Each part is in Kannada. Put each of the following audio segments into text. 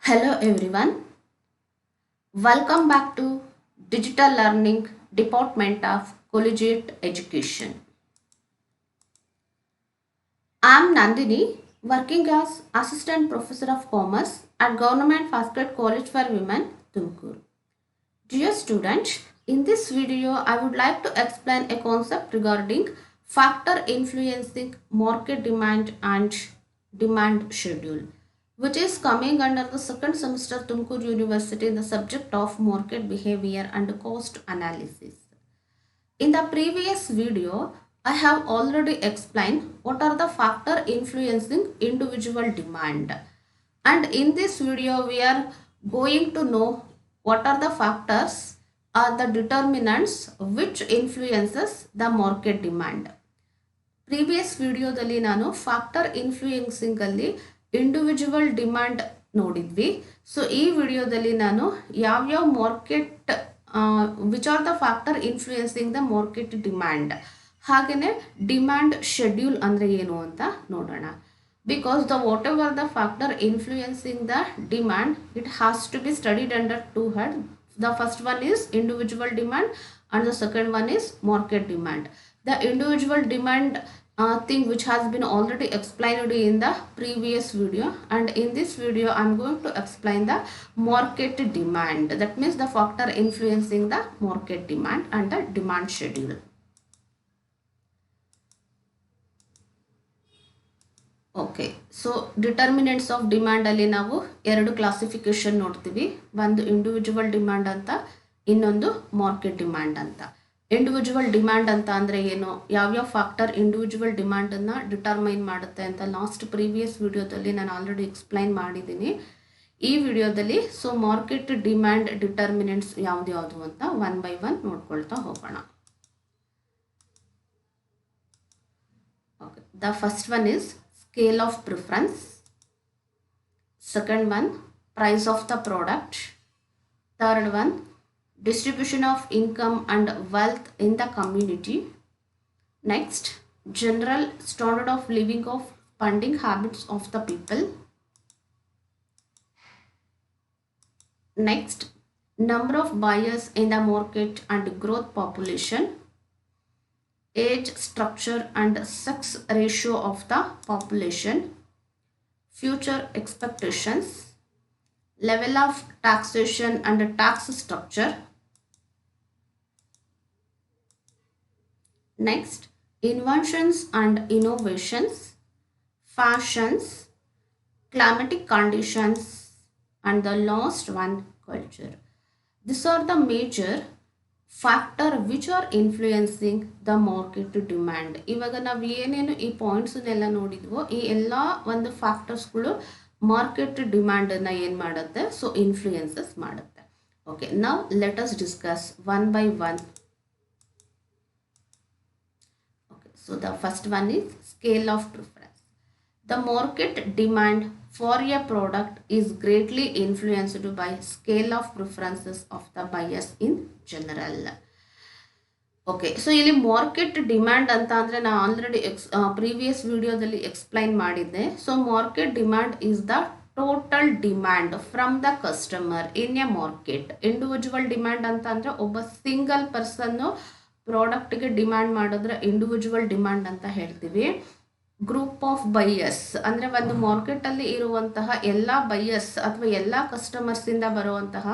Hello everyone, welcome back to Digital Learning Department of Collegiate Education. I am Nandini, working as Assistant Professor of Commerce at Government Fastgrade College for Women, Tumkur. Dear students, in this video I would like to explain a concept regarding factor influencing market demand and demand schedule, which is coming under the second semester Tumkur University in the subject of market behavior and cost analysis. In the previous video, I have already explained what are the factors influencing individual demand. And in this video, we are going to know what are the factors or the determinants which influences the market demand. Previous ವಿಡಿಯೋದಲ್ಲಿ ನಾನು ಫ್ಯಾಕ್ಟರ್ ಇನ್ಫ್ಲೂಯೆನ್ಸಿಂಗ್ ಅಲ್ಲಿ ಇಂಡಿವಿಜುವಲ್ ಡಿಮ್ಯಾಂಡ್ ನೋಡಿದ್ವಿ. ಸೊ ಈ ವಿಡಿಯೋದಲ್ಲಿ ನಾನು ಯಾವ್ಯಾವ market which are the factor influencing the market demand, ಹಾಗೆಯೇ ಡಿಮ್ಯಾಂಡ್ ಶೆಡ್ಯೂಲ್ ಅಂದರೆ ಏನು ಅಂತ ನೋಡೋಣ. Because the whatever the factor influencing the demand, it has to be studied under two head. The first one is individual demand and the second one is market demand. The individual demand thing which has been already explained in the previous video, and in this video I am going to explain the market demand. That means the factor influencing the market demand and the demand schedule. Okay, so determinants of demand ಅಲ್ಲಿ ನಾವು ಎರಡು ಕ್ಲಾಸಿಫಿಕೇಶನ್ ನೋಡ್ತೀವಿ. ಒಂದು ಇಂಡಿವಿಜುವಲ್ ಡಿಮ್ಯಾಂಡ್ ಅಂತ, ಇನ್ನೊಂದು ಮಾರ್ಕೆಟ್ ಡಿಮ್ಯಾಂಡ್ ಅಂತ. ಇಂಡಿವಿಜುವಲ್ ಡಿಮ್ಯಾಂಡ್ ಅಂತ ಅಂದರೆ ಏನು, ಯಾವ್ಯಾವ ಫ್ಯಾಕ್ಟರ್ ಇಂಡಿವಿಜುವಲ್ ಡಿಮ್ಯಾಂಡನ್ನು ಡಿಟರ್ಮೈನ್ ಮಾಡುತ್ತೆ ಅಂತ ಲಾಸ್ಟ್ ಪ್ರೀವಿಯಸ್ ವಿಡಿಯೋದಲ್ಲಿ ನಾನು ಆಲ್ರೆಡಿ ಎಕ್ಸ್ಪ್ಲೈನ್ ಮಾಡಿದ್ದೀನಿ. ಈ ವಿಡಿಯೋದಲ್ಲಿ ಸೊ ಮಾರ್ಕೆಟ್ ಡಿಮ್ಯಾಂಡ್ ಡಿಟರ್ಮಿನೆಂಟ್ಸ್ ಯಾವ್ದು ಅಂತ ಒನ್ ಬೈ ಒನ್ ನೋಡ್ಕೊಳ್ತಾ ಹೋಗೋಣ. Okay, the first one is scale of preference. Second one, price of the product. Third one, distribution of income and wealth in the community. Next, general standard of living of spending habits of the people. Next, number of buyers in the market and growth population. Age, structure and sex ratio of the population, future expectations, level of taxation and tax structure. Next, inventions and innovations, fashions, climatic conditions, and the last one, culture. These are the major factor which are influencing the market demand. ಇವಾಗ ನಾವು ಏನೇನು ಈ ಪಾಯಿಂಟ್ಸನ್ನೆಲ್ಲ ನೋಡಿದ್ವೋ ಈ ಎಲ್ಲ ಒಂದು ಫ್ಯಾಕ್ಟರ್ಸ್ಗಳು ಮಾರ್ಕೆಟ್ ಡಿಮ್ಯಾಂಡನ್ನು ಏನು ಮಾಡುತ್ತೆ, ಸೊ ಇನ್ಫ್ಲೂಯೆನ್ಸಸ್ ಮಾಡುತ್ತೆ. Okay, now let us discuss one by one. Okay, so the first one is scale of preference. The market demand for a product is greatly influenced by scale of preferences of the buyers in general. Okay, so ಇಲ್ಲಿ ಮಾರ್ಕೆಟ್ ಡಿಮ್ಯಾಂಡ್ ಅಂತ ಅಂದರೆ ನಾನು ಆಲ್ರೆಡಿ ಪ್ರೀವಿಯಸ್ ವಿಡಿಯೋದಲ್ಲಿ ಎಕ್ಸ್ಪ್ಲೈನ್ ಮಾಡಿದ್ದೆ. So market demand is the total demand from the customer in a market. Individual demand ಅಂತ ಅಂದರೆ ಒಬ್ಬ ಸಿಂಗಲ್ ಪರ್ಸನ್ನು ಪ್ರಾಡಕ್ಟ್ಗೆ ಡಿಮ್ಯಾಂಡ್ ಮಾಡಿದ್ರೆ ಇಂಡಿವಿಜುವಲ್ ಡಿಮ್ಯಾಂಡ್ ಅಂತ ಹೇಳ್ತೀವಿ. ಗ್ರೂಪ್ ಆಫ್ ಬೈಯರ್ಸ್ ಅಂದರೆ ಒಂದು ಮಾರ್ಕೆಟಲ್ಲಿ ಇರುವಂತಹ ಎಲ್ಲ ಬೈಯರ್ಸ್ ಅಥವಾ ಎಲ್ಲ ಕಸ್ಟಮರ್ಸಿಂದ ಬರುವಂತಹ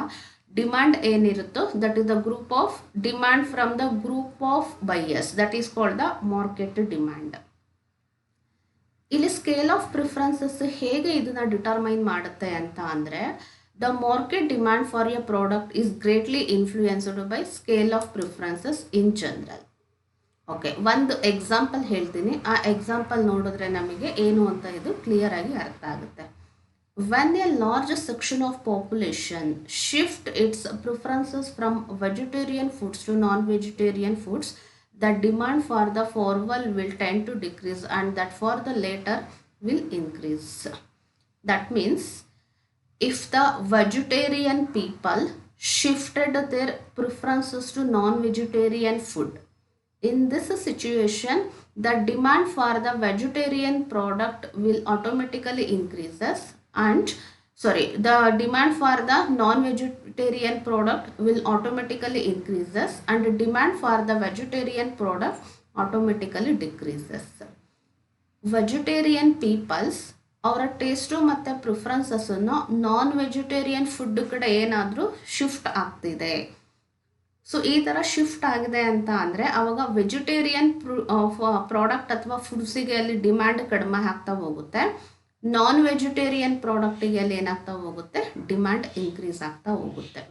ಡಿಮ್ಯಾಂಡ್ ಏನಿರುತ್ತೋ that is the group of demand from the group of buyers, that is called the market demand. ಇಲ್ಲಿ ಸ್ಕೇಲ್ ಆಫ್ ಪ್ರಿಫರೆನ್ಸಸ್ ಹೇಗೆ ಇದನ್ನ ಡಿಟರ್ಮೈನ್ ಮಾಡುತ್ತೆ ಅಂತ ಅಂದರೆ, the market demand for a product is greatly influenced by scale of preferences in general. Okay, ಒಂದು ಎಕ್ಸಾಂಪಲ್ ಹೇಳ್ತೀನಿ, ಆ ಎಕ್ಸಾಂಪಲ್ ನೋಡಿದ್ರೆ ನಮಗೆ ಏನು ಅಂತ ಇದು ಕ್ಲಿಯರ್ ಆಗಿ ಅರ್ಥ ಆಗುತ್ತೆ. When a large section of population shift its preferences from vegetarian foods to non vegetarian foods, the demand for the former will tend to decrease and that for the latter will increase. That means if the vegetarian people shifted their preferences to non-vegetarian food, in this situation the demand for the vegetarian product will automatically increases and sorry, the demand for the non-vegetarian product will automatically increases and the demand for the vegetarian product automatically decreases. Vegetarian peoples ಅವರ ಟೇಸ್ಟು ಮತ್ತು ಪ್ರಿಫರೆನ್ಸಸ್ಸನ್ನು ನಾನ್ ವೆಜಿಟೇರಿಯನ್ ಫುಡ್ ಕಡೆ ಏನಾದರೂ ಶಿಫ್ಟ್ ಆಗ್ತಿದೆ. ಸೊ ಈ ಥರ ಶಿಫ್ಟ್ ಆಗಿದೆ ಅಂತ ಅಂದರೆ ಆವಾಗ ವೆಜಿಟೇರಿಯನ್ ಪ್ರಾಡಕ್ಟ್ ಅಥವಾ ಫುಡ್ಸಿಗೆ ಅಲ್ಲಿ ಡಿಮ್ಯಾಂಡ್ ಕಡಿಮೆ ಆಗ್ತಾ ಹೋಗುತ್ತೆ. ನಾನ್ ವೆಜಿಟೇರಿಯನ್ ಪ್ರಾಡಕ್ಟಿಗೆ ಅಲ್ಲಿ ಏನಾಗ್ತಾ ಹೋಗುತ್ತೆ, ಡಿಮ್ಯಾಂಡ್ ಇನ್ಕ್ರೀಸ್ ಆಗ್ತಾ ಹೋಗುತ್ತೆ.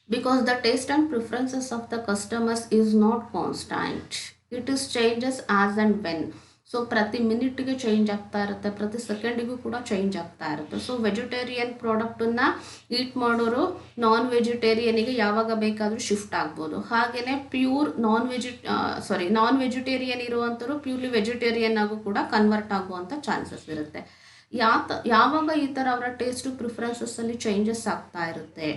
Because the taste and preferences of the customers is not constant, it is changes as and when. So ಪ್ರತಿ ಮಿನಿಟ್ಗೆ ಚೇಂಜ್ ಆಗ್ತಾ ಇರುತ್ತೆ, ಪ್ರತಿ ಸೆಕೆಂಡಿಗೂ ಕೂಡ ಚೇಂಜ್ ಆಗ್ತಾ ಇರುತ್ತೆ. ಸೊ ವೆಜಿಟೇರಿಯನ್ ಪ್ರಾಡಕ್ಟನ್ನು ಈಟ್ ಮಾಡೋರು ನಾನ್ ವೆಜಿಟೇರಿಯನಿಗೆ ಯಾವಾಗ ಬೇಕಾದರೂ ಶಿಫ್ಟ್ ಆಗ್ಬೋದು. ಹಾಗೆಯೇ ಪ್ಯೂರ್ ನಾನ್ ವೆಜಿಟೇರಿಯನ್ ಇರುವಂಥವ್ರು ಪ್ಯೂರ್ಲಿ ವೆಜಿಟೇರಿಯನ್ ಆಗು ಕೂಡ ಕನ್ವರ್ಟ್ ಆಗುವಂಥ ಚಾನ್ಸಸ್ ಇರುತ್ತೆ. ಯಾವಾಗ ಈ ಥರ ಅವರ ಟೇಸ್ಟು ಪ್ರಿಫರೆನ್ಸಸ್ಸಲ್ಲಿ ಚೇಂಜಸ್ ಆಗ್ತಾ ಇರುತ್ತೆ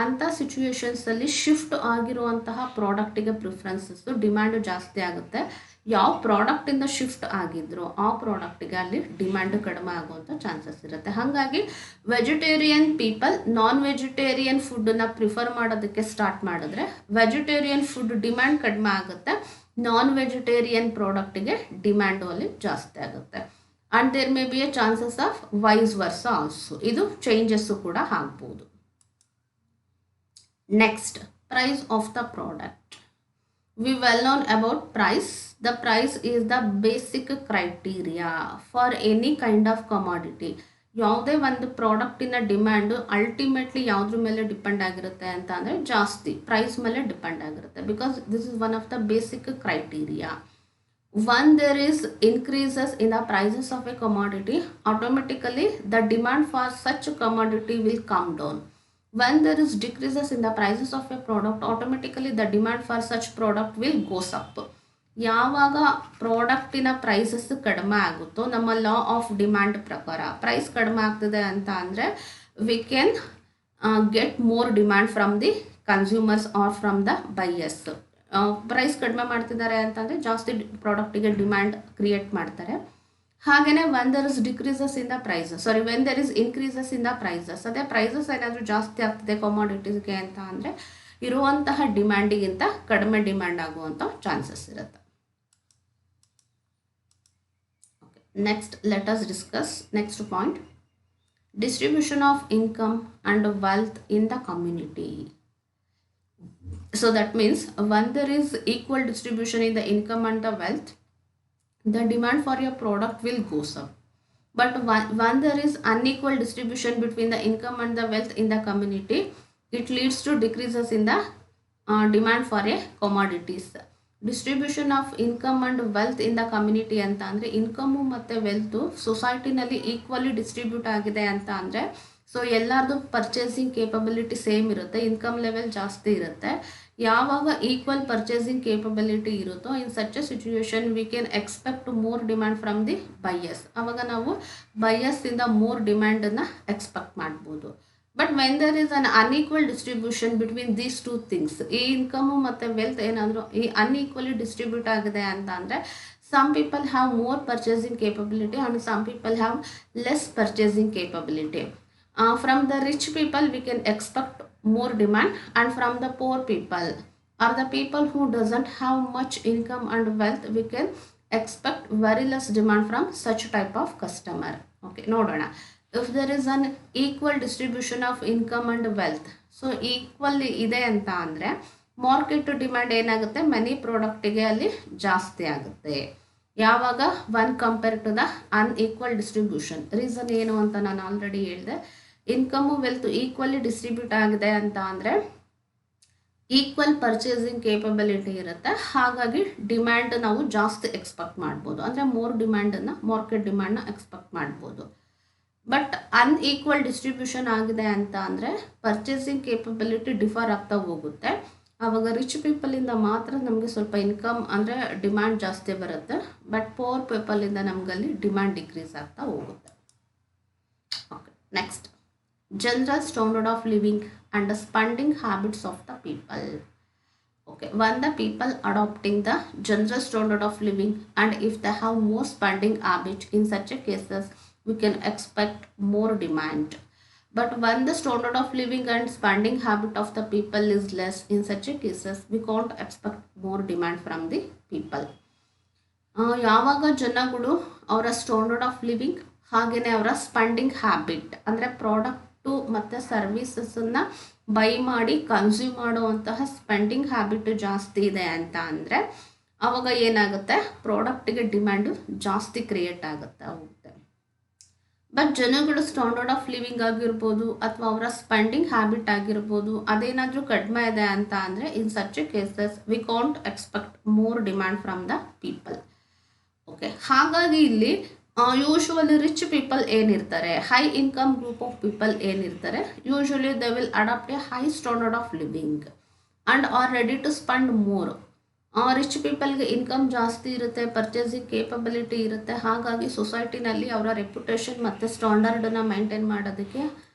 ಅಂಥ ಸಿಚುವೇಶನ್ಸಲ್ಲಿ ಶಿಫ್ಟ್ ಆಗಿರುವಂತಹ ಪ್ರಾಡಕ್ಟಿಗೆ ಪ್ರಿಫರೆನ್ಸಸ್ಸು ಡಿಮ್ಯಾಂಡು ಜಾಸ್ತಿ ಆಗುತ್ತೆ. ಯಾವ ಪ್ರಾಡಕ್ಟಿಂದ ಶಿಫ್ಟ್ ಆಗಿದ್ರು ಆ ಪ್ರಾಡಕ್ಟಿಗೆ ಅಲ್ಲಿ ಡಿಮ್ಯಾಂಡು ಕಡಿಮೆ ಆಗುವಂಥ ಚಾನ್ಸಸ್ ಇರುತ್ತೆ. ಹಾಗಾಗಿ ವೆಜಿಟೇರಿಯನ್ ಪೀಪಲ್ ನಾನ್ ವೆಜಿಟೇರಿಯನ್ ಫುಡ್ಡನ್ನು ಪ್ರಿಫರ್ ಮಾಡೋದಕ್ಕೆ ಸ್ಟಾರ್ಟ್ ಮಾಡಿದ್ರೆ ವೆಜಿಟೇರಿಯನ್ ಫುಡ್ ಡಿಮ್ಯಾಂಡ್ ಕಡಿಮೆ ಆಗುತ್ತೆ, ನಾನ್ ವೆಜಿಟೇರಿಯನ್ ಪ್ರಾಡಕ್ಟಿಗೆ ಡಿಮ್ಯಾಂಡು ಅಲ್ಲಿ ಜಾಸ್ತಿ ಆಗುತ್ತೆ. And there may be a chances of vice versa also, ಇದು ಚೇಂಜಸ್ಸು ಕೂಡ ಆಗ್ಬೋದು. Next, price of the product. We well known about price. The price is the basic criteria for any kind of commodity. ಯಾವುದೇ ಒಂದು ಪ್ರಾಡಕ್ಟಿನ ಡಿಮ್ಯಾಂಡು ಅಲ್ಟಿಮೇಟ್ಲಿ ಯಾವುದ್ರ ಮೇಲೆ ಡಿಪೆಂಡ್ ಆಗಿರುತ್ತೆ ಅಂತ ಅಂದರೆ ಜಾಸ್ತಿ ಪ್ರೈಸ್ ಮೇಲೆ ಡಿಪೆಂಡ್ ಆಗಿರುತ್ತೆ. Because this is one of the basic criteria. When there is increases in the prices of a commodity, automatically the demand for such commodity will come down. When there is decreases in the prices of a product, automatically the demand for such product will goes up. ಯಾವಾಗ ಪ್ರಾಡಕ್ಟಿನ ಪ್ರೈಸಸ್ ಕಡಿಮೆ ಆಗುತ್ತೋ ನಮ್ಮ ಲಾ ಆಫ್ ಡಿಮ್ಯಾಂಡ್ ಪ್ರಕಾರ ಪ್ರೈಸ್ ಕಡಿಮೆ ಆಗ್ತದೆ ಅಂತ ಅಂದರೆ we can get more demand from the consumers or from the buyers. Price ಕಡಿಮೆ ಮಾಡ್ತಿದ್ದಾರೆ ಅಂತಂದರೆ ಜಾಸ್ತಿ ಪ್ರಾಡಕ್ಟಿಗೆ ಡಿಮ್ಯಾಂಡ್ ಕ್ರಿಯೇಟ್ ಮಾಡ್ತಾರೆ. ಹಾಗೆಯೇ when there is decreases in the prices when there is increases in the prices, ಅದೇ ಪ್ರೈಸಸ್ ಏನಾದರೂ ಜಾಸ್ತಿ ಆಗ್ತಿದೆ ಕಮಾಡಿಟೀಸ್ಗೆ ಅಂತ ಅಂದರೆ ಇರುವಂತಹ ಡಿಮ್ಯಾಂಡಿಗಿಂತ ಕಡಿಮೆ ಡಿಮ್ಯಾಂಡ್ ಆಗುವಂಥ ಚಾನ್ಸಸ್ ಇರುತ್ತೆ. Okay, next let us discuss next point, distribution of income and wealth in the community. So that means when there is equal distribution in the income and the wealth, the demand for your product will goes up. But when there is unequal distribution between the income and the wealth in the community, it leads to decreases in the demand for a commodities. Distribution of income and wealth in the community ಅಂತ ಅಂದರೆ ಇನ್ಕಮು ಮತ್ತು ವೆಲ್ತು ಸೊಸೈಟಿನಲ್ಲಿ ಈಕ್ವಲಿ ಡಿಸ್ಟ್ರಿಬ್ಯೂಟ್ ಆಗಿದೆ ಅಂತ ಅಂದರೆ ಸೊ ಎಲ್ಲರದು ಪರ್ಚೇಸಿಂಗ್ ಕೇಪಬಿಲಿಟಿ ಸೇಮ್ ಇರುತ್ತೆ, ಇನ್ಕಮ್ ಲೆವೆಲ್ ಜಾಸ್ತಿ ಇರುತ್ತೆ. ಯಾವಾಗ ಈಕ್ವಲ್ ಪರ್ಚೇಸಿಂಗ್ ಕೇಪಬಿಲಿಟಿ ಇರುತ್ತೋ in such a situation we can expect more demand from the buyers. ಆವಾಗ ನಾವು ಬೈಯರ್ಸಿಂದ ಮೋರ್ ಡಿಮ್ಯಾಂಡನ್ನು ಎಕ್ಸ್ಪೆಕ್ಟ್ ಮಾಡ್ಬೋದು. But when there is un unequal distribution between these two things, ಈ ಇನ್ಕಮು ಮತ್ತು ವೆಲ್ತ್ ಏನಾದರೂ ಈ ಅನ್ಈಕ್ವಲಿ ಡಿಸ್ಟ್ರಿಬ್ಯೂಟ್ ಆಗಿದೆ ಅಂತ ಅಂದರೆ some people have more purchasing capability and some people have less purchasing capability. From the rich people we can expect more demand, and from the poor people or the people who doesn't have much income and wealth we can expect very less demand from such type of customer. Okay, nodona, if there is an equal distribution of income and wealth, so equal ಇದೆ ಅಂತ ಅಂದರೆ ಮಾರ್ಕೆಟ್ ಡಿಮ್ಯಾಂಡ್ ಏನಾಗುತ್ತೆ, ಮನಿ ಪ್ರಾಡಕ್ಟಿಗೆ ಅಲ್ಲಿ ಜಾಸ್ತಿ ಆಗುತ್ತೆ. ಯಾವಾಗ one compare to the unequal distribution. Reason ಏನು ಅಂತ ನಾನು ಆಲ್ರೆಡಿ ಹೇಳಿದೆ, ಇನ್ಕಮು ವೆಲ್ತ್ ಈಕ್ವಲಿ ಡಿಸ್ಟ್ರಿಬ್ಯೂಟ್ ಆಗಿದೆ ಅಂತ ಅಂದರೆ ಈಕ್ವಲ್ ಪರ್ಚೇಸಿಂಗ್ ಕೇಪಬಿಲಿಟಿ ಇರುತ್ತೆ, ಹಾಗಾಗಿ ಡಿಮ್ಯಾಂಡ್ ನಾವು ಜಾಸ್ತಿ ಎಕ್ಸ್ಪೆಕ್ಟ್ ಮಾಡ್ಬೋದು, ಅಂದರೆ ಮೋರ್ ಡಿಮ್ಯಾಂಡನ್ನು ಮಾರ್ಕೆಟ್ ಡಿಮ್ಯಾಂಡ್ನ ಎಕ್ಸ್ಪೆಕ್ಟ್ ಮಾಡ್ಬೋದು. ಬಟ್ ಅನ್ಈಕ್ವಲ್ ಡಿಸ್ಟ್ರಿಬ್ಯೂಷನ್ ಆಗಿದೆ ಅಂತ ಅಂದರೆ ಪರ್ಚೇಸಿಂಗ್ ಕೇಪಬಿಲಿಟಿ ಡಿಫರ್ ಆಗ್ತಾ ಹೋಗುತ್ತೆ. ಆವಾಗ ರಿಚ್ ಪೀಪಲಿಂದ ಮಾತ್ರ ನಮಗೆ ಸ್ವಲ್ಪ ಇನ್ಕಮ್ ಅಂದರೆ ಡಿಮ್ಯಾಂಡ್ ಜಾಸ್ತಿ ಬರುತ್ತೆ, ಬಟ್ ಪೋರ್ ಪೀಪಲಿಂದ ನಮಗಲ್ಲಿ ಡಿಮ್ಯಾಂಡ್ ಡಿಕ್ರೀಸ್ ಆಗ್ತಾ ಹೋಗುತ್ತೆ. Okay, next, general standard of living and the spending habits of the people. Okay, when the people adopting the general standard of living and if they have more spending habit, in such a cases we can expect more demand. But when the standard of living and spending habit of the people is less, in such a cases we can't expect more demand from the people. ಯಾವಾಗ ಜನಗಳು ಅವರ ಸ್ಟ್ಯಾಂಡರ್ಡ್ ಆಫ್ ಲಿವಿಂಗ್ ಹಾಗೆಯೇ ಅವರ ಸ್ಪೆಂಡಿಂಗ್ ಹ್ಯಾಬಿಟ್ ಅಂದರೆ ಪ್ರಾಡಕ್ಟು ಮತ್ತು ಸರ್ವೀಸಸನ್ನು ಬೈ ಮಾಡಿ ಕನ್ಸ್ಯೂಮ್ ಮಾಡುವಂತಹ ಸ್ಪೆಂಡಿಂಗ್ ಹ್ಯಾಬಿಟ್ ಜಾಸ್ತಿ ಇದೆ ಅಂತ ಅಂದರೆ ಆವಾಗ ಏನಾಗುತ್ತೆ, ಪ್ರಾಡಕ್ಟಿಗೆ ಡಿಮ್ಯಾಂಡು ಜಾಸ್ತಿ ಕ್ರಿಯೇಟ್ ಹೋಗುತ್ತೆ. ಬಟ್ ಜನಗಳು ಸ್ಟ್ಯಾಂಡರ್ಡ್ ಆಫ್ ಲಿವಿಂಗ್ ಆಗಿರ್ಬೋದು ಅಥವಾ ಅವರ ಸ್ಪೆಂಡಿಂಗ್ ಹ್ಯಾಬಿಟ್ ಆಗಿರ್ಬೋದು ಅದೇನಾದರೂ ಕಡಿಮೆ ಇದೆ ಅಂತ ಅಂದರೆ in such a cases we can't expect more demand from the people. Okay, ಹಾಗಾಗಿ ಇಲ್ಲಿ ಯೂಶ್ವಲಿ ರಿಚ್ ಪೀಪಲ್ ಏನಿರ್ತಾರೆ, high income group of people ಏನಿರ್ತಾರೆ, usually they will adopt a high standard of living and are ready to spend more. Rich ಪೀಪಲ್ಗೆ ಇನ್ಕಮ್ ಜಾಸ್ತಿ ಇರುತ್ತೆ, ಪರ್ಚೇಸಿಂಗ್ ಕೇಪಬಿಲಿಟಿ ಇರುತ್ತೆ, ಹಾಗಾಗಿ ಸೊಸೈಟಿನಲ್ಲಿ ಅವರ ರೆಪ್ಯುಟೇಷನ್ ಮತ್ತು ಸ್ಟ್ಯಾಂಡರ್ಡನ್ನು ಮೈಂಟೈನ್ ಮಾಡೋದಕ್ಕೆ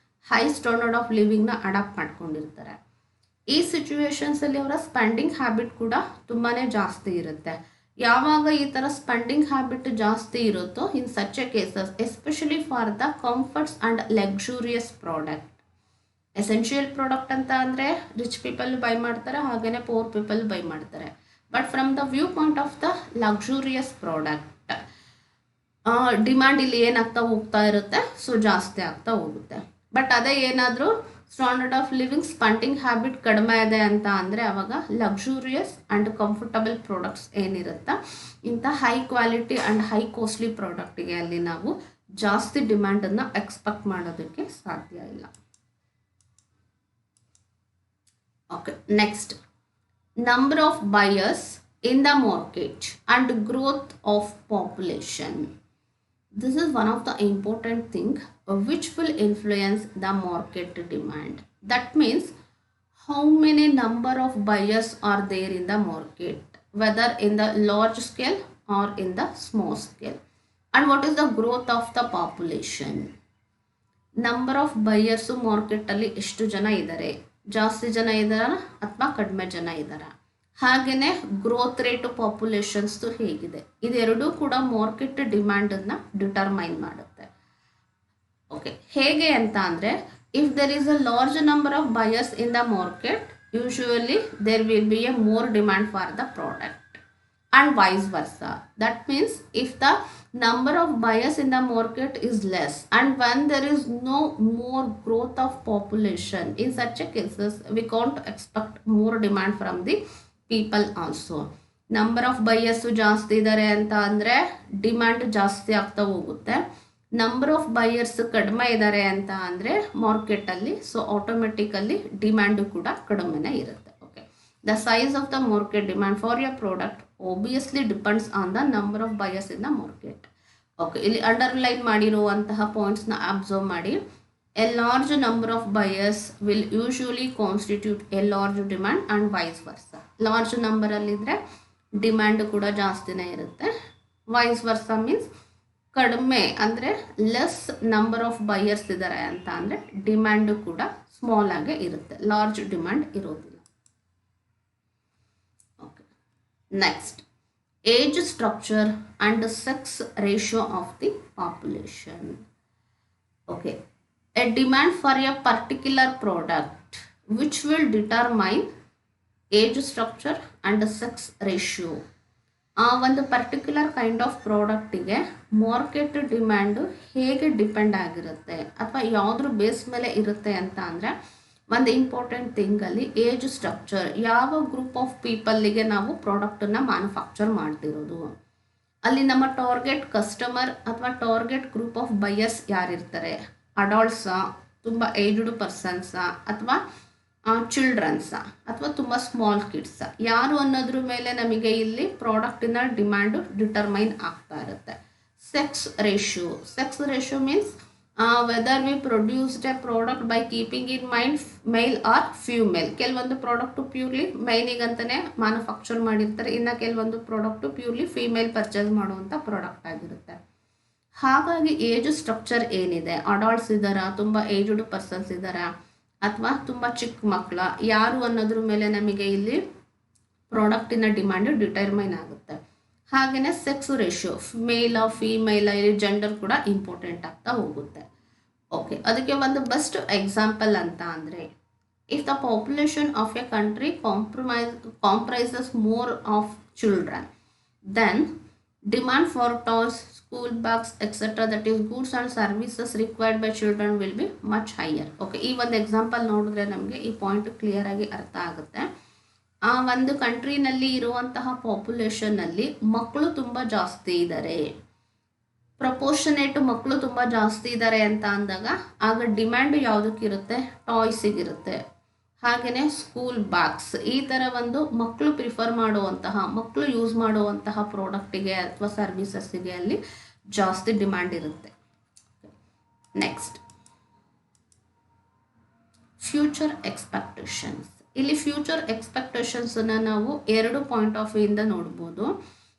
ಹೈ ಸ್ಟ್ಯಾಂಡರ್ಡ್ ಆಫ್ ಲಿವಿಂಗ್ನ ಅಡಾಪ್ಟ್ ಮಾಡ್ಕೊಂಡಿರ್ತಾರೆ. ಈ ಸಿಚುವೇಶನ್ಸಲ್ಲಿ ಅವರ ಸ್ಪೆಂಡಿಂಗ್ ಹ್ಯಾಬಿಟ್ ಕೂಡ ತುಂಬಾ ಜಾಸ್ತಿ ಇರುತ್ತೆ. ಯಾವಾಗ ಈ ಥರ ಸ್ಪೆಂಡಿಂಗ್ ಹ್ಯಾಬಿಟ್ ಜಾಸ್ತಿ ಇರುತ್ತೋ in such a cases especially for the comforts and luxurious product. Essential product ಅಂತ ಅಂದರೆ ರಿಚ್ ಪೀಪಲ್ ಬೈ ಮಾಡ್ತಾರೆ, ಹಾಗೆಯೇ ಪೂರ್ ಪೀಪಲ್ ಬೈ ಮಾಡ್ತಾರೆ. But from the viewpoint of the luxurious product demand ಇಲ್ಲಿ ಏನಾಗ್ತಾ ಹೋಗ್ತಾ ಇರುತ್ತೆ, ಸೊ ಜಾಸ್ತಿ ಆಗ್ತಾ ಹೋಗುತ್ತೆ. ಬಟ್ ಅದೇ ಏನಾದರೂ standard of living spending habit ಕಡಿಮೆ ಇದೆ ಅಂತ ಅಂದರೆ ಆವಾಗ ಲಕ್ಸುರಿಯಸ್ ಆ್ಯಂಡ್ ಕಂಫರ್ಟಬಲ್ ಪ್ರಾಡಕ್ಟ್ಸ್ ಏನಿರುತ್ತೆ, ಇಂಥ high quality and high costly ಪ್ರಾಡಕ್ಟಿಗೆ ಅಲ್ಲಿ ನಾವು ಜಾಸ್ತಿ ಡಿಮ್ಯಾಂಡನ್ನು ಎಕ್ಸ್ಪೆಕ್ಟ್ ಮಾಡೋದಕ್ಕೆ ಸಾಧ್ಯ ಇಲ್ಲ. Okay, next number of buyers in the market and growth of population. This is one of the important thing which will influence the market demand. That means how many number of buyers are there in the market, whether in the large scale or in the small scale, and what is the growth of the population. Number of buyers market ಅಲ್ಲಿ ಎಷ್ಟು ಜನ ಇದ್ದಾರೆ, ಜಾಸ್ತಿ ಜನ ಇದ್ದಾರಾ ಅಥವಾ ಕಡಿಮೆ ಜನ ಇದ್ದಾರಾ, ಹಾಗೆಯೇ ಗ್ರೋತ್ ರೇಟ್ ಪಾಪ್ಯುಲೇಷನ್ಸ್ದು ಹೇಗಿದೆ, ಇದೆರಡೂ ಕೂಡ ಮಾರ್ಕೆಟ್ ಡಿಮ್ಯಾಂಡನ್ನು ಡಿಟರ್ಮೈನ್ ಮಾಡುತ್ತೆ. ಓಕೆ, ಹೇಗೆ ಅಂತ ಅಂದರೆ if there is a large number of buyers in the market usually there will be a more demand for the product and vice versa. That means if the number of buyers in the market is less and when there is no more growth of population, in such a cases we can't expect more demand from the people also. Number of buyers ಜಾಸ್ತಿ ಇದ್ದಾರೆ ಅಂತ ಅಂದರೆ ಡಿಮ್ಯಾಂಡ್ ಜಾಸ್ತಿ ಆಗ್ತಾ ಹೋಗುತ್ತೆ. ನಂಬರ್ ಆಫ್ ಬೈಯರ್ಸ್ ಕಡಿಮೆ ಇದ್ದಾರೆ ಅಂತ ಅಂದರೆ ಮಾರ್ಕೆಟಲ್ಲಿ ಸೊ ಆಟೋಮೆಟಿಕಲಿ ಡಿಮ್ಯಾಂಡು ಕೂಡ ಕಡಿಮೆನೇ ಇರುತ್ತೆ. Okay, the size of the market demand for your product obviously depends on the number of buyers in the market. Okay, ಇಲ್ಲಿ ಅಂಡರ್ಲೈನ್ ಮಾಡಿರುವಂತಹ ಪಾಯಿಂಟ್ಸ್ನ ಅಬ್ಸರ್ವ್ ಮಾಡಿ. A large number of buyers will usually constitute a large demand and vice versa. Large ನಂಬರಲ್ಲಿದ್ದರೆ ಡಿಮ್ಯಾಂಡ್ ಕೂಡ ಜಾಸ್ತಿನೇ ಇರುತ್ತೆ. ವೈಸ್ ವರ್ಸಾ ಮೀನ್ಸ್ ಕಡಿಮೆ ಅಂದರೆ ಲೆಸ್ ನಂಬರ್ ಆಫ್ ಬಯರ್ಸ್ ಇದ್ದಾರೆ ಅಂತ ಅಂದರೆ ಡಿಮ್ಯಾಂಡು ಕೂಡ ಸ್ಮಾಲ್ ಆಗೇ ಇರುತ್ತೆ, ಲಾರ್ಜ್ ಡಿಮ್ಯಾಂಡ್ ಇರೋದಿಲ್ಲ. Okay, next age structure and sex ratio of the population. Okay, a demand for a particular product which will determine age structure and sex ratio. ಒಂದು ಪರ್ಟಿಕ್ಯುಲರ್ ಕೈಂಡ್ ಆಫ್ ಪ್ರಾಡಕ್ಟಿಗೆ ಮಾರ್ಕೆಟ್ ಡಿಮ್ಯಾಂಡು ಹೇಗೆ ಡಿಪೆಂಡ್ ಆಗಿರುತ್ತೆ ಅಥವಾ ಯಾವುದ್ರ ಬೇಸ್ ಮೇಲೆ ಇರುತ್ತೆ ಅಂತ ಅಂದರೆ ಒಂದು ಇಂಪಾರ್ಟೆಂಟ್ ಥಿಂಗಲ್ಲಿ ಏಜ್ ಸ್ಟ್ರಕ್ಚರ್, ಯಾವ ಗ್ರೂಪ್ ಆಫ್ ಪೀಪಲ್ಲಿಗೆ ನಾವು ಪ್ರಾಡಕ್ಟನ್ನು ಮ್ಯಾನುಫ್ಯಾಕ್ಚರ್ ಮಾಡ್ತಿರೋದು, ಅಲ್ಲಿ ನಮ್ಮ ಟಾರ್ಗೆಟ್ ಕಸ್ಟಮರ್ ಅಥವಾ ಟಾರ್ಗೆಟ್ ಗ್ರೂಪ್ ಆಫ್ ಬಯರ್ಸ್ ಯಾರಿರ್ತಾರೆ, ಅಡಾಲ್ಟ್ಸಾ, ತುಂಬ ಏಜ್ಡ್ ಪರ್ಸನ್ಸಾ ಅಥವಾ ಚಿಲ್ಡ್ರನ್ಸಾ ಅಥವಾ ತುಂಬ ಸ್ಮಾಲ್ ಕಿಡ್ಸಾ, ಯಾರು ಅನ್ನೋದ್ರ ಮೇಲೆ ನಮಗೆ ಇಲ್ಲಿ ಪ್ರಾಡಕ್ಟಿನ ಡಿಮ್ಯಾಂಡು ಡಿಟರ್ಮೈನ್ ಆಗ್ತಾ ಇರುತ್ತೆ. Sex ratio means whether we produced a product by keeping in mind male or female. ಕೆಲವೊಂದು ಪ್ರಾಡಕ್ಟು ಪ್ಯೂರ್ಲಿ ಮೈನಿಗಂತಲೇ ಮ್ಯಾನುಫ್ಯಾಕ್ಚರ್ ಮಾಡಿರ್ತಾರೆ, ಇನ್ನು ಕೆಲವೊಂದು ಪ್ರಾಡಕ್ಟು ಪ್ಯೂರ್ಲಿ ಫೀಮೇಲ್ ಪರ್ಚೇಸ್ ಮಾಡುವಂಥ ಪ್ರಾಡಕ್ಟ್ ಆಗಿರುತ್ತೆ. ಹಾಗಾಗಿ ಏಜ್ ಸ್ಟ್ರಕ್ಚರ್ ಏನಿದೆ, ಅಡಾಲ್ಟ್ಸ್ ಇದ್ದಾರಾ, ತುಂಬ ಏಜ್ಡ್ ಪರ್ಸನ್ಸ್ ಇದ್ದಾರಾ ಅಥವಾ ತುಂಬ ಚಿಕ್ಕ ಮಕ್ಕಳ, ಯಾರು ಅನ್ನೋದ್ರ ಮೇಲೆ ನಮಗೆ ಇಲ್ಲಿ ಪ್ರಾಡಕ್ಟಿನ ಡಿಮ್ಯಾಂಡು ಡಿಟರ್ಮೈನ್ ಆಗುತ್ತೆ. ಹಾಗೆಯೇ ಸೆಕ್ಸ್ ರೇಷಿಯೋ, ಮೇಲ್ ಫೀಮೇಲ್ ಇಲ್ಲಿ ಜೆಂಡರ್ ಕೂಡ ಇಂಪಾರ್ಟೆಂಟ್ ಆಗ್ತಾ ಹೋಗುತ್ತೆ. ಓಕೆ, ಅದಕ್ಕೆ ಒಂದು ಬೆಸ್ಟ್ ಎಕ್ಸಾಂಪಲ್ ಅಂತ ಅಂದರೆ, if the population of A country comprises more of children, then demand for toys, school bags, etc., that is goods and services required by children will be much higher. Okay, ಈ ಒಂದು ಎಕ್ಸಾಂಪಲ್ ನೋಡಿದ್ರೆ ನಮಗೆ ಈ ಪಾಯಿಂಟ್ ಕ್ಲಿಯರ್ ಆಗಿ ಅರ್ಥ ಆಗುತ್ತೆ. ಆ ಒಂದು ಕಂಟ್ರಿನಲ್ಲಿ ಇರುವಂತಹ ಪಾಪ್ಯುಲೇಷನ್ನಲ್ಲಿ ಮಕ್ಕಳು ತುಂಬ ಜಾಸ್ತಿ ಇದ್ದಾರೆ, ಪ್ರಪೋರ್ಷನೇಟ್ ಮಕ್ಕಳು ತುಂಬ ಜಾಸ್ತಿ ಇದ್ದಾರೆ ಅಂತ ಅಂದಾಗ ಆಗ ಡಿಮ್ಯಾಂಡ್ ಯಾವುದಕ್ಕಿರುತ್ತೆ? ಟಾಯ್ಸಿಗಿರುತ್ತೆ. ಹಾಗೆಯೇ ಸ್ಕೂಲ್ ಬ್ಯಾಗ್ಸ್, ಈ ಥರ ಒಂದು ಮಕ್ಕಳು ಪ್ರಿಫರ್ ಮಾಡುವಂತಹ, ಮಕ್ಕಳು ಯೂಸ್ ಮಾಡುವಂತಹ ಪ್ರಾಡಕ್ಟಿಗೆ ಅಥವಾ ಸರ್ವಿಸಸ್ಸಿಗೆ ಅಲ್ಲಿ ಜಾಸ್ತಿ ಡಿಮ್ಯಾಂಡ್ ಇರುತ್ತೆ. Next, future expectations. ಇಲ್ಲಿ ಫ್ಯೂಚರ್ ಎಕ್ಸ್ಪೆಕ್ಟೇಷನ್ಸನ್ನು ನಾವು ಎರಡು ಪಾಯಿಂಟ್ ಆಫ್ ವ್ಯೂ ಇಂದ ನೋಡ್ಬೋದು.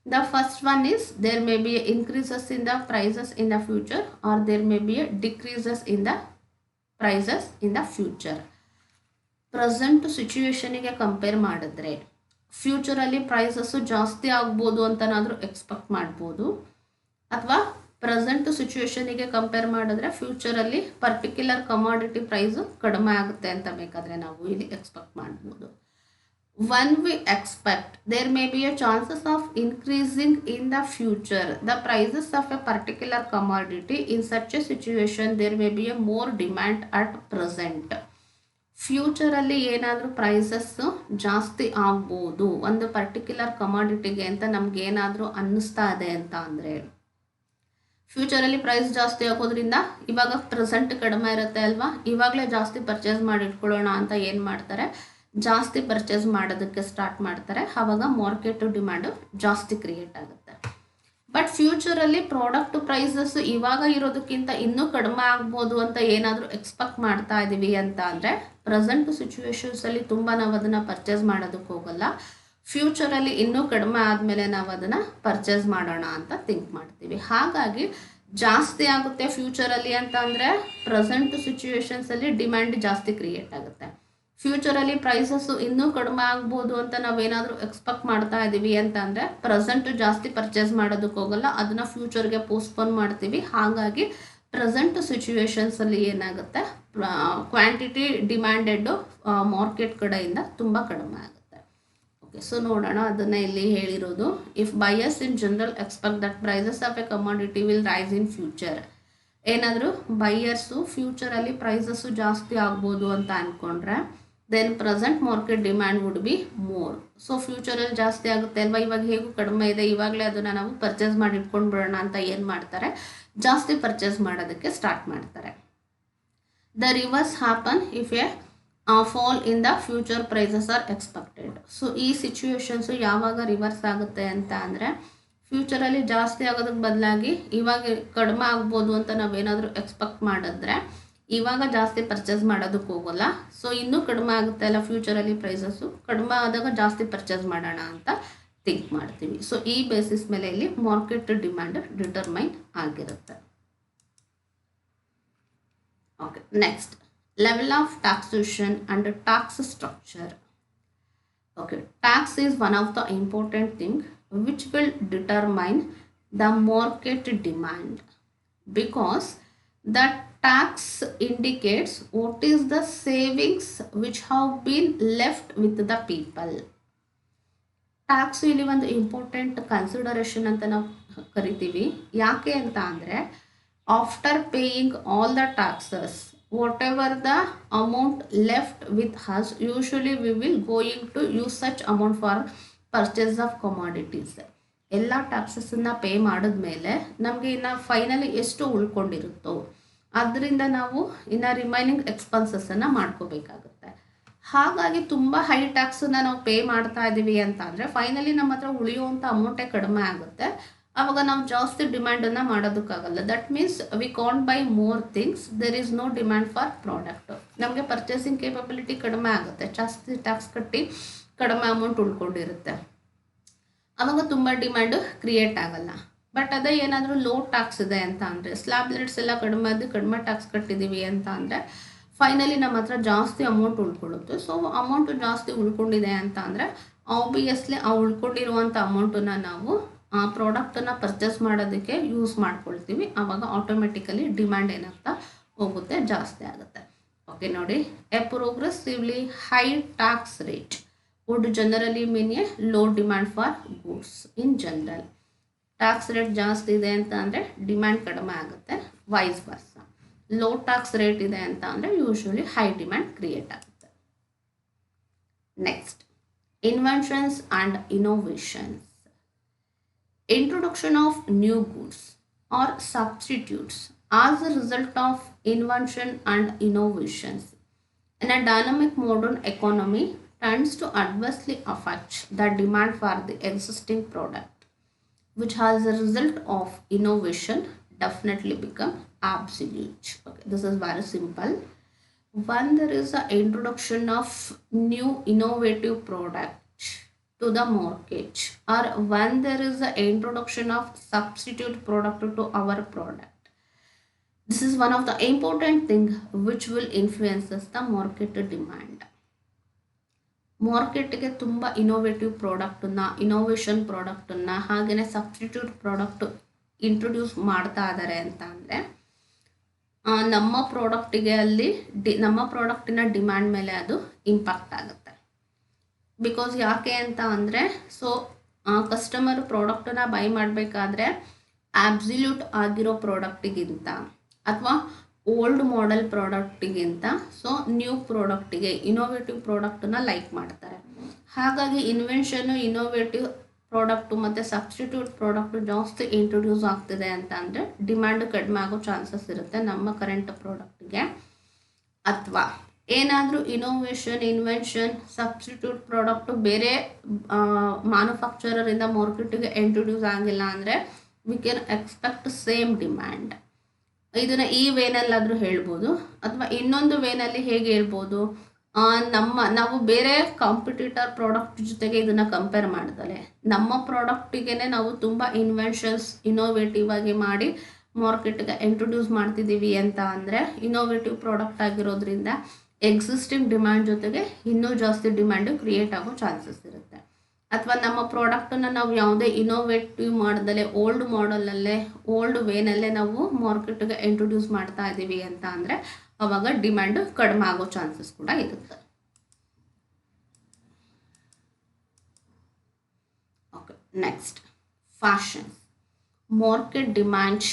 The first one is there may be increases in the prices in the future, or there may be decreases in the prices in the future. Present ಸಿಚುವೇಶನಿಗೆ ಕಂಪೇರ್ ಮಾಡಿದ್ರೆ ಫ್ಯೂಚರಲ್ಲಿ ಪ್ರೈಸಸ್ಸು ಜಾಸ್ತಿ ಆಗ್ಬೋದು ಅಂತನಾದರೂ ಎಕ್ಸ್ಪೆಕ್ಟ್ ಮಾಡ್ಬೋದು, ಅಥವಾ ಪ್ರೆಸೆಂಟ್ ಸಿಚುವೇಶನಿಗೆ ಕಂಪೇರ್ ಮಾಡಿದ್ರೆ ಫ್ಯೂಚರಲ್ಲಿ ಪರ್ಟಿಕ್ಯುಲರ್ ಕಮಾಡಿಟಿ ಪ್ರೈಸು ಕಡಿಮೆ ಆಗುತ್ತೆ ಅಂತ ಬೇಕಾದರೆ ನಾವು ಇಲ್ಲಿ ಎಕ್ಸ್ಪೆಕ್ಟ್ ಮಾಡ್ಬೋದು. When we expect there may be a chances of increasing in the future the prices of a particular commodity, in such a situation there may be a more demand at present. ಫ್ಯೂಚರಲ್ಲಿ ಏನಾದರೂ ಪ್ರೈಸಸ್ಸು ಜಾಸ್ತಿ ಆಗ್ಬೋದು ಒಂದು ಪರ್ಟಿಕ್ಯುಲರ್ ಕಮಾಡಿಟಿಗೆ ಅಂತ ನಮ್ಗೆ ಏನಾದರೂ ಅನ್ನಿಸ್ತಾ ಇದೆ ಅಂತ ಅಂದರೆ, ಫ್ಯೂಚರಲ್ಲಿ ಪ್ರೈಸ್ ಜಾಸ್ತಿ ಆಗೋದ್ರಿಂದ ಇವಾಗ ಪ್ರೆಸೆಂಟ್ ಕಡಿಮೆ ಇರುತ್ತೆ ಅಲ್ವಾ, ಇವಾಗಲೇ ಜಾಸ್ತಿ ಪರ್ಚೇಸ್ ಮಾಡಿ ಇಟ್ಕೊಳ್ಳೋಣ ಅಂತ ಏನು ಮಾಡ್ತಾರೆ, ಜಾಸ್ತಿ ಪರ್ಚೇಸ್ ಮಾಡೋದಕ್ಕೆ ಸ್ಟಾರ್ಟ್ ಮಾಡ್ತಾರೆ. ಆವಾಗ ಮಾರ್ಕೆಟ್ ಡಿಮ್ಯಾಂಡು ಜಾಸ್ತಿ ಕ್ರಿಯೇಟ್ ಆಗುತ್ತೆ. ಬಟ್ ಫ್ಯೂಚರಲ್ಲಿ ಪ್ರಾಡಕ್ಟ್ ಪ್ರೈಸಸ್ ಇವಾಗ ಇರೋದಕ್ಕಿಂತ ಇನ್ನೂ ಕಡಿಮೆ ಆಗ್ಬೋದು ಅಂತ ಏನಾದರೂ ಎಕ್ಸ್ಪೆಕ್ಟ್ ಮಾಡ್ತಾ ಇದ್ದೀವಿ ಅಂತ ಅಂದರೆ, ಪ್ರೆಸೆಂಟ್ ಸಿಚುವೇಶನ್ಸಲ್ಲಿ ತುಂಬ ನಾವು ಅದನ್ನು ಪರ್ಚೇಸ್ ಮಾಡೋದಕ್ಕೆ ಹೋಗಲ್ಲ, ಫ್ಯೂಚರಲ್ಲಿ ಇನ್ನೂ ಕಡಿಮೆ ಆದಮೇಲೆ ನಾವು ಅದನ್ನು ಪರ್ಚೇಸ್ ಮಾಡೋಣ ಅಂತ ಥಿಂಕ್ ಮಾಡ್ತೀವಿ. ಹಾಗಾಗಿ ಜಾಸ್ತಿ ಆಗುತ್ತೆ ಫ್ಯೂಚರಲ್ಲಿ ಅಂತ ಅಂದರೆ ಪ್ರೆಸೆಂಟ್ ಸಿಚುವೇಶನ್ಸಲ್ಲಿ ಡಿಮ್ಯಾಂಡ್ ಜಾಸ್ತಿ ಕ್ರಿಯೇಟ್ ಆಗುತ್ತೆ. ಫ್ಯೂಚರಲ್ಲಿ ಪ್ರೈಸಸ್ಸು ಇನ್ನೂ ಕಡಿಮೆ ಆಗ್ಬೋದು ಅಂತ ನಾವೇನಾದರೂ ಎಕ್ಸ್ಪೆಕ್ಟ್ ಮಾಡ್ತಾ ಇದ್ದೀವಿ ಅಂತ ಅಂದರೆ ಪ್ರೆಸೆಂಟ್ ಜಾಸ್ತಿ ಪರ್ಚೇಸ್ ಮಾಡೋದಕ್ಕೆ ಹೋಗಲ್ಲ, ಅದನ್ನು ಫ್ಯೂಚರ್ಗೆ ಪೋಸ್ಟ್ಪೋನ್ ಮಾಡ್ತೀವಿ. ಹಾಗಾಗಿ ಪ್ರೆಸೆಂಟ್ ಸಿಚುವೇಶನ್ಸಲ್ಲಿ ಏನಾಗುತ್ತೆ, ಕ್ವಾಂಟಿಟಿ ಡಿಮ್ಯಾಂಡೆಡ್ಡು ಮಾರ್ಕೆಟ್ ಕಡೆಯಿಂದ ತುಂಬ ಕಡಿಮೆ ಆಗುತ್ತೆ. ಓಕೆ, ಸೊ ನೋಡೋಣ ಅದನ್ನು ಇಲ್ಲಿ ಹೇಳಿರೋದು. If buyers in general expect that prices of a commodity will rise in future, ಏನಾದರೂ ಬೈಯರ್ಸು ಫ್ಯೂಚರಲ್ಲಿ ಪ್ರೈಸಸ್ಸು ಜಾಸ್ತಿ ಆಗ್ಬೋದು ಅಂತ ಅಂದ್ಕೊಂಡ್ರೆ then present market demand would be more. So ಫ್ಯೂಚರಲ್ಲಿ ಜಾಸ್ತಿ ಆಗುತ್ತೆ ಅಲ್ವಾ, ಇವಾಗ ಹೇಗೂ ಕಡಿಮೆ ಇದೆ, ಇವಾಗಲೇ ಅದನ್ನು ನಾವು ಪರ್ಚೇಸ್ ಮಾಡಿ ಇಟ್ಕೊಂಡು ಬಿಡೋಣ ಅಂತ ಏನು ಮಾಡ್ತಾರೆ, ಜಾಸ್ತಿ ಪರ್ಚೇಸ್ ಮಾಡೋದಕ್ಕೆ ಸ್ಟಾರ್ಟ್ ಮಾಡ್ತಾರೆ. The reverse happen if a fall in the future prices are expected. So ಈ ಸಿಚುವೇಶನ್ಸು ಯಾವಾಗ ರಿವರ್ಸ್ ಆಗುತ್ತೆ ಅಂತ ಅಂದರೆ, ಫ್ಯೂಚರಲ್ಲಿ ಜಾಸ್ತಿ ಆಗೋದಕ್ಕೆ ಬದಲಾಗಿ ಇವಾಗ ಕಡಿಮೆ ಆಗ್ಬೋದು ಅಂತ ನಾವೇನಾದರೂ ಎಕ್ಸ್ಪೆಕ್ಟ್ ಮಾಡಿದ್ರೆ ಇವಾಗ ಜಾಸ್ತಿ ಪರ್ಚೇಸ್ ಮಾಡೋದಕ್ಕೆ ಹೋಗೋಲ್ಲ. ಸೊ ಇನ್ನೂ ಕಡಿಮೆ ಆಗುತ್ತೆ ಅಲ್ಲ ಫ್ಯೂಚರಲ್ಲಿ ಪ್ರೈಸಸ್ಸು, ಕಡಿಮೆ ಆದಾಗ ಜಾಸ್ತಿ ಪರ್ಚೇಸ್ ಮಾಡೋಣ ಅಂತ ಥಿಂಕ್ ಮಾಡ್ತೀವಿ. ಸೊ ಈ ಬೇಸಿಸ್ ಮೇಲೆ ಇಲ್ಲಿ ಮಾರ್ಕೆಟ್ ಡಿಮ್ಯಾಂಡ್ ಡಿಟರ್ಮೈನ್ ಆಗಿರುತ್ತೆ. Okay, next level of taxation and tax structure. Okay, tax is one of the important thing which will determine the market demand, because the tax indicates what is the savings which have been left with the people. Tax ಇಲ್ಲಿ ಒಂದು ಇಂಪಾರ್ಟೆಂಟ್ ಕನ್ಸಿಡರೇಷನ್ ಅಂತ ನಾವು ಕರಿತೀವಿ. ಯಾಕೆ ಅಂತ ಅಂದರೆ, after paying all the taxes whatever the amount left with us, usually we will going to use such amount for purchase of commodities. ಎಲ್ಲ ಟ್ಯಾಕ್ಸಸ್ಸನ್ನು ಪೇ ಮಾಡಿದ್ಮೇಲೆ ನಮಗೆ ಇನ್ನು ಫೈನಲಿ ಎಷ್ಟು ಉಳ್ಕೊಂಡಿರುತ್ತೋ ಅದರಿಂದ ನಾವು ಇನ್ನು ರಿಮೈನಿಂಗ್ ಎಕ್ಸ್ಪೆನ್ಸಸ್ಸನ್ನು ಮಾಡ್ಕೋಬೇಕಾಗುತ್ತೆ. ಹಾಗಾಗಿ ತುಂಬ ಹೈ ಟ್ಯಾಕ್ಸನ್ನು ನಾವು ಪೇ ಮಾಡ್ತಾ ಇದ್ದೀವಿ ಅಂತ ಅಂದರೆ ಫೈನಲಿ ನಮ್ಮ ಹತ್ರ ಉಳಿಯುವಂಥ ಅಮೌಂಟೇ ಕಡಿಮೆ ಆಗುತ್ತೆ. ಆವಾಗ ನಾವು ಜಾಸ್ತಿ ಡಿಮ್ಯಾಂಡನ್ನು ಮಾಡೋದಕ್ಕಾಗಲ್ಲ. That means we can't buy more things, there is no demand for product. ನಮಗೆ ಪರ್ಚೇಸಿಂಗ್ ಕೇಪಬಿಲಿಟಿ ಕಡಿಮೆ ಆಗುತ್ತೆ, ಜಾಸ್ತಿ ಟ್ಯಾಕ್ಸ್ ಕಟ್ಟಿ ಕಡಿಮೆ ಅಮೌಂಟ್ ಉಳ್ಕೊಂಡಿರುತ್ತೆ, ಆವಾಗ ತುಂಬ ಡಿಮ್ಯಾಂಡು ಕ್ರಿಯೇಟ್ ಆಗಲ್ಲ. ಬಟ್ ಅದೇ ಏನಾದರೂ ಲೋ ಟ್ಯಾಕ್ಸ್ ಇದೆ ಅಂತ ಅಂದರೆ, ಸ್ಲ್ಯಾಬ್ ರೇಟ್ಸ್ ಎಲ್ಲ ಕಡಿಮೆ ಟ್ಯಾಕ್ಸ್ ಕಟ್ಟಿದ್ದೀವಿ ಅಂತ ಅಂದರೆ ಫೈನಲಿ ನಮ್ಮ ಹತ್ರ ಜಾಸ್ತಿ ಅಮೌಂಟ್ ಉಳ್ಕೊಳ್ಳುತ್ತೆ. ಸೊ ಅಮೌಂಟು ಜಾಸ್ತಿ ಉಳ್ಕೊಂಡಿದೆ ಅಂತ ಅಂದರೆ ಆಬ್ವಿಯಸ್ಲಿ ಆ ಉಳ್ಕೊಂಡಿರುವಂಥ ಅಮೌಂಟನ್ನು ನಾವು ಆ ಪ್ರಾಡಕ್ಟನ್ನು ಪರ್ಚೇಸ್ ಮಾಡೋದಕ್ಕೆ ಯೂಸ್ ಮಾಡ್ಕೊಳ್ತೀವಿ, ಆವಾಗ ಆಟೋಮೆಟಿಕಲಿ ಡಿಮ್ಯಾಂಡ್ ಏನಾಗ್ತಾ ಹೋಗುತ್ತೆ, ಜಾಸ್ತಿ ಆಗುತ್ತೆ. ಓಕೆ ನೋಡಿ, a progressively high tax rate would generally mean a low demand for goods in general. Tax rate ಜಾಸ್ತಿ ಇದೆ ಅಂತ ಅಂದರೆ ಡಿಮ್ಯಾಂಡ್ ಕಡಿಮೆ ಆಗುತ್ತೆ, ವೈಸ್ ವರ್ಸ. ಲೋ ಟ್ಯಾಕ್ಸ್ ರೇಟ್ ಇದೆ ಅಂತ ಅಂದರೆ ಯೂಶ್ವಲಿ ಹೈ ಡಿಮ್ಯಾಂಡ್ ಕ್ರಿಯೇಟ್ ಆಗುತ್ತೆ. Next, inventions and innovations. Introduction of new goods or substitutes as a result of invention and innovations in a dynamic modern economy tends to adversely affect the demand for the existing product, which as a result of innovation definitely become obsolete. Okay, this is very simple. When there is a introduction of new innovative product to the market, or when there is the introduction of substitute product to our product, this is one of the important thing which will influences the market demand. ಮಾರ್ಕೆಟ್ಗೆ ತುಂಬ ಇನೋವೇಟಿವ್ ಪ್ರಾಡಕ್ಟನ್ನು, ಇನೋವೇಷನ್ ಪ್ರಾಡಕ್ಟನ್ನು, ಹಾಗೆಯೇ ಸಬ್ಸ್ಟಿಟ್ಯೂಟ್ ಪ್ರಾಡಕ್ಟ್ ಇಂಟ್ರೊಡ್ಯೂಸ್ ಮಾಡ್ತಾ ಇದ್ದಾರೆ ಅಂತ ಅಂದರೆ ನಮ್ಮ ಪ್ರಾಡಕ್ಟಿಗೆ ಅಲ್ಲಿ ನಮ್ಮ ಪ್ರಾಡಕ್ಟಿನ ಡಿಮ್ಯಾಂಡ್ ಮೇಲೆ ಅದು ಇಂಪ್ಯಾಕ್ಟ್ ಆಗುತ್ತೆ. ಬಿಕಾಸ್ ಯಾಕೆ ಅಂತ ಅಂದರೆ, ಸೊ ಕಸ್ಟಮರ್ ಪ್ರಾಡಕ್ಟನ್ನ ಬೈ ಮಾಡಬೇಕಾದ್ರೆ ಆಬ್ಸಲ್ಯೂಟ್ ಆಗಿರೋ ಪ್ರಾಡಕ್ಟಿಗಿಂತ ಅಥವಾ ಓಲ್ಡ್ ಮಾಡೆಲ್ ಪ್ರಾಡಕ್ಟಿಗಿಂತ ಸೊ ನ್ಯೂ ಪ್ರಾಡಕ್ಟಿಗೆ ಇನೋವೇಟಿವ್ ಪ್ರಾಡಕ್ಟನ್ನ ಲೈಕ್ ಮಾಡ್ತಾರೆ. ಹಾಗಾಗಿ ಇನ್ವೆನ್ಷನ್ನು, ಇನೋವೇಟಿವ್ ಪ್ರಾಡಕ್ಟು ಮತ್ತು ಸಬ್ಸ್ಟಿಟ್ಯೂಟ್ ಪ್ರಾಡಕ್ಟು ಜಾಸ್ತಿ ಇಂಟ್ರೊಡ್ಯೂಸ್ ಆಗ್ತಿದೆ ಅಂತ ಅಂದರೆ ಡಿಮ್ಯಾಂಡ್ ಕಡಿಮೆ ಆಗೋ ಚಾನ್ಸಸ್ ಇರುತ್ತೆ ನಮ್ಮ ಕರೆಂಟ್ ಪ್ರಾಡಕ್ಟಿಗೆ. ಅಥವಾ ಏನಾದರೂ ಇನೋವೇಷನ್, ಇನ್ವೆನ್ಷನ್, ಸಬ್ಸ್ಟಿಟ್ಯೂಟ್ ಪ್ರಾಡಕ್ಟು ಬೇರೆ ಮ್ಯಾನುಫ್ಯಾಕ್ಚರರಿಂದ ಮಾರ್ಕೆಟಿಗೆ ಇಂಟ್ರೊಡ್ಯೂಸ್ ಆಗಿಲ್ಲ ಅಂದರೆ we can expect same demand. ಇದನ್ನು ಈ ವೇನಲ್ಲಾದರೂ ಹೇಳ್ಬೋದು, ಅಥವಾ ಇನ್ನೊಂದು ವೇನಲ್ಲಿ ಹೇಗೆ ಹೇಳ್ಬೋದು, ನಾವು ಬೇರೆ ಕಾಂಪಿಟೇಟರ್ ಪ್ರಾಡಕ್ಟ್ ಜೊತೆಗೆ ಇದನ್ನು ಕಂಪೇರ್ ಮಾಡ್ತಾರೆ ನಮ್ಮ ಪ್ರಾಡಕ್ಟಿಗೆ ನಾವು ತುಂಬ ಇನ್ವೆನ್ಷನ್ಸ್ ಇನೋವೇಟಿವ್ ಆಗಿ ಮಾಡಿ ಮಾರ್ಕೆಟ್ಗೆ ಇಂಟ್ರೊಡ್ಯೂಸ್ ಮಾಡ್ತಿದ್ದೀವಿ ಅಂತ ಅಂದರೆ ಇನೋವೇಟಿವ್ ಪ್ರಾಡಕ್ಟ್ ಆಗಿರೋದ್ರಿಂದ ಎಕ್ಸಿಸ್ಟಿಂಗ್ ಡಿಮ್ಯಾಂಡ್ ಜೊತೆಗೆ ಇನ್ನೂ ಜಾಸ್ತಿ ಡಿಮ್ಯಾಂಡು ಕ್ರಿಯೇಟ್ ಆಗೋ ಚಾನ್ಸಸ್ ಇರುತ್ತೆ. ಅಥವಾ ನಮ್ಮ ಪ್ರಾಡಕ್ಟನ್ನು ನಾವು ಯಾವುದೇ ಇನೋವೇಟಿವ್ ಮಾಡ್ದಲೇ ಓಲ್ಡ್ ಮಾಡಲಲ್ಲೇ, ಓಲ್ಡ್ ವೇನಲ್ಲೇ ನಾವು ಮಾರ್ಕೆಟ್ಗೆ ಇಂಟ್ರೊಡ್ಯೂಸ್ ಮಾಡ್ತಾ ಇದ್ದೀವಿ ಅಂತ ಅಂದರೆ ಆವಾಗ ಡಿಮ್ಯಾಂಡು ಕಡಿಮೆ ಆಗೋ ಚಾನ್ಸಸ್ ಕೂಡ ಇರುತ್ತೆ. Okay, next, fashions. Market demand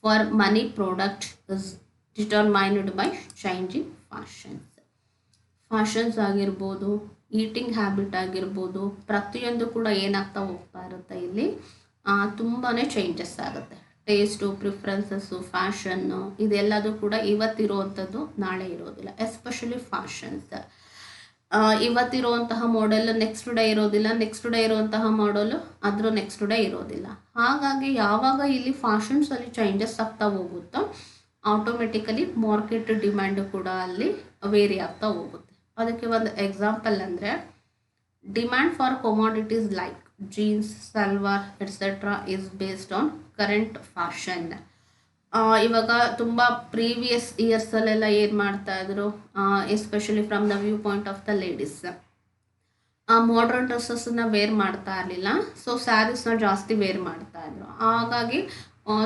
for money product is determined by changing fashions. Fashions ಆಗಿರ್ಬೋದು, ಈಟಿಂಗ್ ಹ್ಯಾಬಿಟ್ ಆಗಿರ್ಬೋದು, ಪ್ರತಿಯೊಂದು ಕೂಡ ಏನಾಗ್ತಾ ಹೋಗ್ತಾ ಇರುತ್ತೆ, ಇಲ್ಲಿ ತುಂಬಾ ಚೇಂಜಸ್ ಆಗುತ್ತೆ. ಟೇಸ್ಟು, ಪ್ರಿಫರೆನ್ಸಸ್ಸು, ಫ್ಯಾಷನ್ನು ಇದೆಲ್ಲದೂ ಕೂಡ ಇವತ್ತಿರುವಂಥದ್ದು ನಾಳೆ ಇರೋದಿಲ್ಲ. ಎಸ್ಪೆಷಲಿ ಫ್ಯಾಷನ್ಸ್ ಇವತ್ತಿರುವಂತಹ ಮಾಡೆಲ್ ನೆಕ್ಸ್ಟ್ ಡೇ ಇರೋದಿಲ್ಲ, ನೆಕ್ಸ್ಟ್ ಡೇ ಇರುವಂತಹ ಮಾಡಲು ಅದ್ರ ನೆಕ್ಸ್ಟ್ ಡೇ ಇರೋದಿಲ್ಲ. ಹಾಗಾಗಿ ಯಾವಾಗ ಇಲ್ಲಿ ಫ್ಯಾಷನ್ಸಲ್ಲಿ ಚೇಂಜಸ್ ಆಗ್ತಾ ಹೋಗುತ್ತೋ ಆಟೋಮೆಟಿಕಲಿ ಮಾರ್ಕೆಟ್ ಡಿಮ್ಯಾಂಡು ಕೂಡ ಅಲ್ಲಿ ವೇರಿ ಆಗ್ತಾ ಹೋಗುತ್ತೆ. ಅದಕ್ಕೆ ಒಂದು ಎಕ್ಸಾಂಪಲ್ ಅಂದರೆ, demand for commodities like jeans, salwar etcetera is based on current fashion. ಇವಾಗ ತುಂಬ ಪ್ರೀವಿಯಸ್ ಇಯರ್ಸಲ್ಲೆಲ್ಲ ಏನು ಮಾಡ್ತಾಯಿದ್ರು, especially from the viewpoint of the ladies, modern ಡ್ರೆಸ್ಸಸ್ಸನ್ನು ವೇರ್ ಮಾಡ್ತಾ ಇರಲಿಲ್ಲ, ಸೊ ಸ್ಯಾರೀಸ್ನ ಜಾಸ್ತಿ ವೇರ್ ಮಾಡ್ತಾಯಿದ್ರು. ಹಾಗಾಗಿ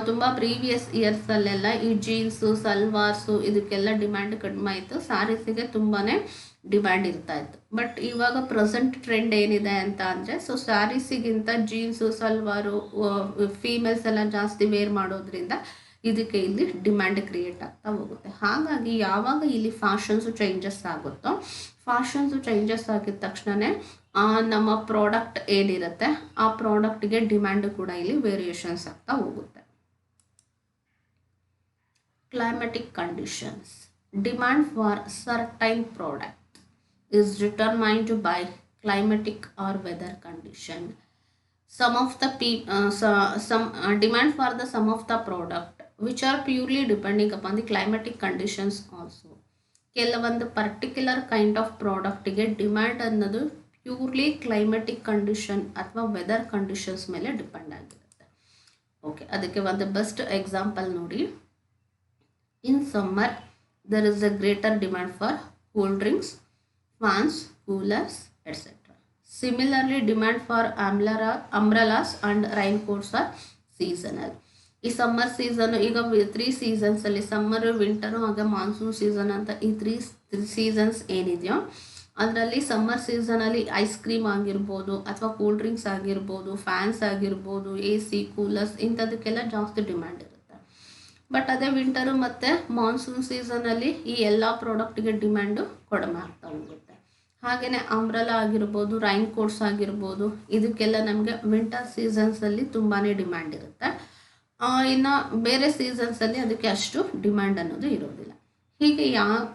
ತುಂಬ ಪ್ರೀವಿಯಸ್ ಇಯರ್ಸಲ್ಲೆಲ್ಲ ಈ ಜೀನ್ಸು, ಸಲ್ವಾರ್ಸು ಇದಕ್ಕೆಲ್ಲ ಡಿಮ್ಯಾಂಡ್ ಕಡಿಮೆ ಇತ್ತು, ಸ್ಯಾರೀಸಿಗೆ ತುಂಬಾ ಡಿಮ್ಯಾಂಡ್ ಇರ್ತಾ ಇತ್ತು. ಬಟ್ ಇವಾಗ ಪ್ರೆಸೆಂಟ್ ಟ್ರೆಂಡ್ ಏನಿದೆ ಅಂತ ಅಂದರೆ, ಸೊ ಸ್ಯಾರೀಸಿಗಿಂತ ಜೀನ್ಸು, ಸಲ್ವಾರು ಫೀಮೇಲ್ಸ್ ಎಲ್ಲ ಜಾಸ್ತಿ ವೇರ್ ಮಾಡೋದ್ರಿಂದ ಇದಕ್ಕೆ ಇಲ್ಲಿ ಡಿಮ್ಯಾಂಡ್ ಕ್ರಿಯೇಟ್ ಆಗ್ತಾ ಹೋಗುತ್ತೆ. ಹಾಗಾಗಿ ಯಾವಾಗ ಇಲ್ಲಿ ಫ್ಯಾಷನ್ಸು ಚೇಂಜಸ್ ಆಗುತ್ತೋ, ಫ್ಯಾಷನ್ಸು ಚೇಂಜಸ್ ಆಗಿದ ತಕ್ಷಣವೇ ನಮ್ಮ ಪ್ರಾಡಕ್ಟ್ ಏನಿರುತ್ತೆ ಆ ಪ್ರಾಡಕ್ಟ್ಗೆ ಡಿಮ್ಯಾಂಡು ಕೂಡ ಇಲ್ಲಿ ವೇರಿಯೇಷನ್ಸ್ ಆಗ್ತಾ ಹೋಗುತ್ತೆ. Climatic conditions. Demand for certain product is determined by climatic or weather condition. Some of the demand for the some of the product which are purely depending upon the climatic conditions also. ಕೆಲವೊಂದು ಪರ್ಟಿಕ್ಯುಲರ್ ಕೈಂಡ್ ಆಫ್ ಪ್ರಾಡಕ್ಟಿಗೆ ಡಿಮ್ಯಾಂಡ್ ಅನ್ನೋದು ಪ್ಯೂರ್ಲಿ ಕ್ಲೈಮೆಟಿಕ್ ಕಂಡೀಷನ್ ಅಥವಾ ವೆದರ್ ಕಂಡೀಷನ್ಸ್ ಮೇಲೆ ಡಿಪೆಂಡ್ ಆಗಿರುತ್ತೆ. ಓಕೆ, ಅದಕ್ಕೆ ಒಂದು ಬೆಸ್ಟ್ ಎಕ್ಸಾಂಪಲ್ ನೋಡಿ. ಇನ್ summer there is a greater demand for cool drinks, fans, coolers, etc. Similarly, demand for umbrellas and raincoats are seasonal. ಈ ಸಮ್ಮರ್ ಸೀಸನ್ ಈಗ 3 ಸೀಸನ್ಸಲ್ಲಿ ಸಮ್ಮರು, ವಿಂಟರು ಹಾಗೆ ಮಾನ್ಸೂನ್ ಸೀಸನ್ ಅಂತ ಈ ತ್ರೀ ಸೀಸನ್ಸ್ ಏನಿದೆಯೋ ಅದರಲ್ಲಿ ಸಮ್ಮರ್ ಸೀಸನಲ್ಲಿ ಐಸ್ ಕ್ರೀಮ್ ಆಗಿರ್ಬೋದು ಅಥವಾ ಕೂಲ್ ಡ್ರಿಂಕ್ಸ್ ಆಗಿರ್ಬೋದು, ಫ್ಯಾನ್ಸ್ ಆಗಿರ್ಬೋದು, ಎ ಸಿ, ಕೂಲರ್ಸ್ ಇಂಥದಕ್ಕೆಲ್ಲ ಜಾಸ್ತಿ ಡಿಮ್ಯಾಂಡ್ ಇರುತ್ತೆ. ಬಟ್ ಅದೇ ವಿಂಟರು ಮತ್ತು ಮಾನ್ಸೂನ್ ಸೀಸನಲ್ಲಿ ಈ ಎಲ್ಲ ಪ್ರಾಡಕ್ಟ್ಗೆ ಡಿಮ್ಯಾಂಡು ಕಡಿಮೆ ಆಗ್ತಾ ಹೋಗುತ್ತೆ. ಹಾಗೆಯೇ ಅಂಬ್ರೆಲಾ ಆಗಿರ್ಬೋದು, ರೈನ್ ಕೋಟ್ಸ್ ಆಗಿರ್ಬೋದು, ಇದಕ್ಕೆಲ್ಲ ನಮಗೆ ವಿಂಟರ್ ಸೀಸನ್ಸಲ್ಲಿ ತುಂಬಾ ಡಿಮ್ಯಾಂಡ್ ಇರುತ್ತೆ. ಇನ್ನು ಬೇರೆ ಸೀಸನ್ಸಲ್ಲಿ ಅದಕ್ಕೆ ಅಷ್ಟು ಡಿಮ್ಯಾಂಡ್ ಅನ್ನೋದು ಇರೋದಿಲ್ಲ. ಹೀಗೆ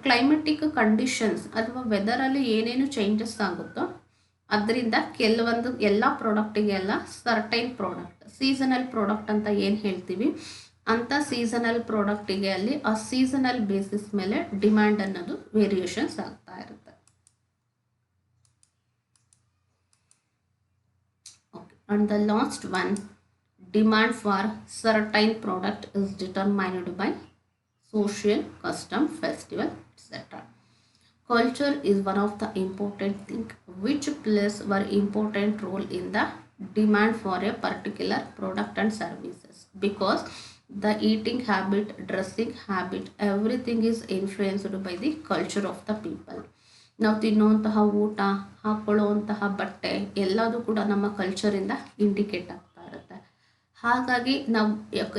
ಕ್ಲೈಮೆಟಿಕ್ ಕಂಡೀಷನ್ಸ್ ಅಥವಾ ವೆದರಲ್ಲಿ ಏನೇನು ಚೇಂಜಸ್ ಆಗುತ್ತೋ ಅದರಿಂದ ಕೆಲವೊಂದು ಎಲ್ಲ ಪ್ರಾಡಕ್ಟಿಗೆಲ್ಲ ಸರ್ಟೈನ್ ಪ್ರಾಡಕ್ಟ್, ಸೀಸನಲ್ ಪ್ರಾಡಕ್ಟ್ ಅಂತ ಏನು ಹೇಳ್ತೀವಿ ಅಂಥ ಸೀಸನಲ್ ಪ್ರಾಡಕ್ಟಿಗೆ ಅಲ್ಲಿ ಆ ಸೀಸನಲ್ ಬೇಸಿಸ್ ಮೇಲೆ ಡಿಮ್ಯಾಂಡ್ ಅನ್ನೋದು ವೇರಿಯೇಷನ್ಸ್ ಆಗ್ತಾ ಇರುತ್ತೆ. Okay, and the last one, demand for certain product is determined by social, custom, festival, etc. Culture is one of the important thing which plays very important role in the demand for a particular product and services, because the eating habit, dressing habit, everything is influenced by the culture of the people. ನಾವು ತಿನ್ನುವಂತಹ ಊಟ, ಹಾಕೊಳ್ಳುವಂತಹ ಬಟ್ಟೆ ಎಲ್ಲದೂ ಕೂಡ ನಮ್ಮ ಕಲ್ಚರಿಂದ ಇಂಡಿಕೇಟ್ ಆಗ್ತಾ ಇರುತ್ತೆ. ಹಾಗಾಗಿ ನಾವು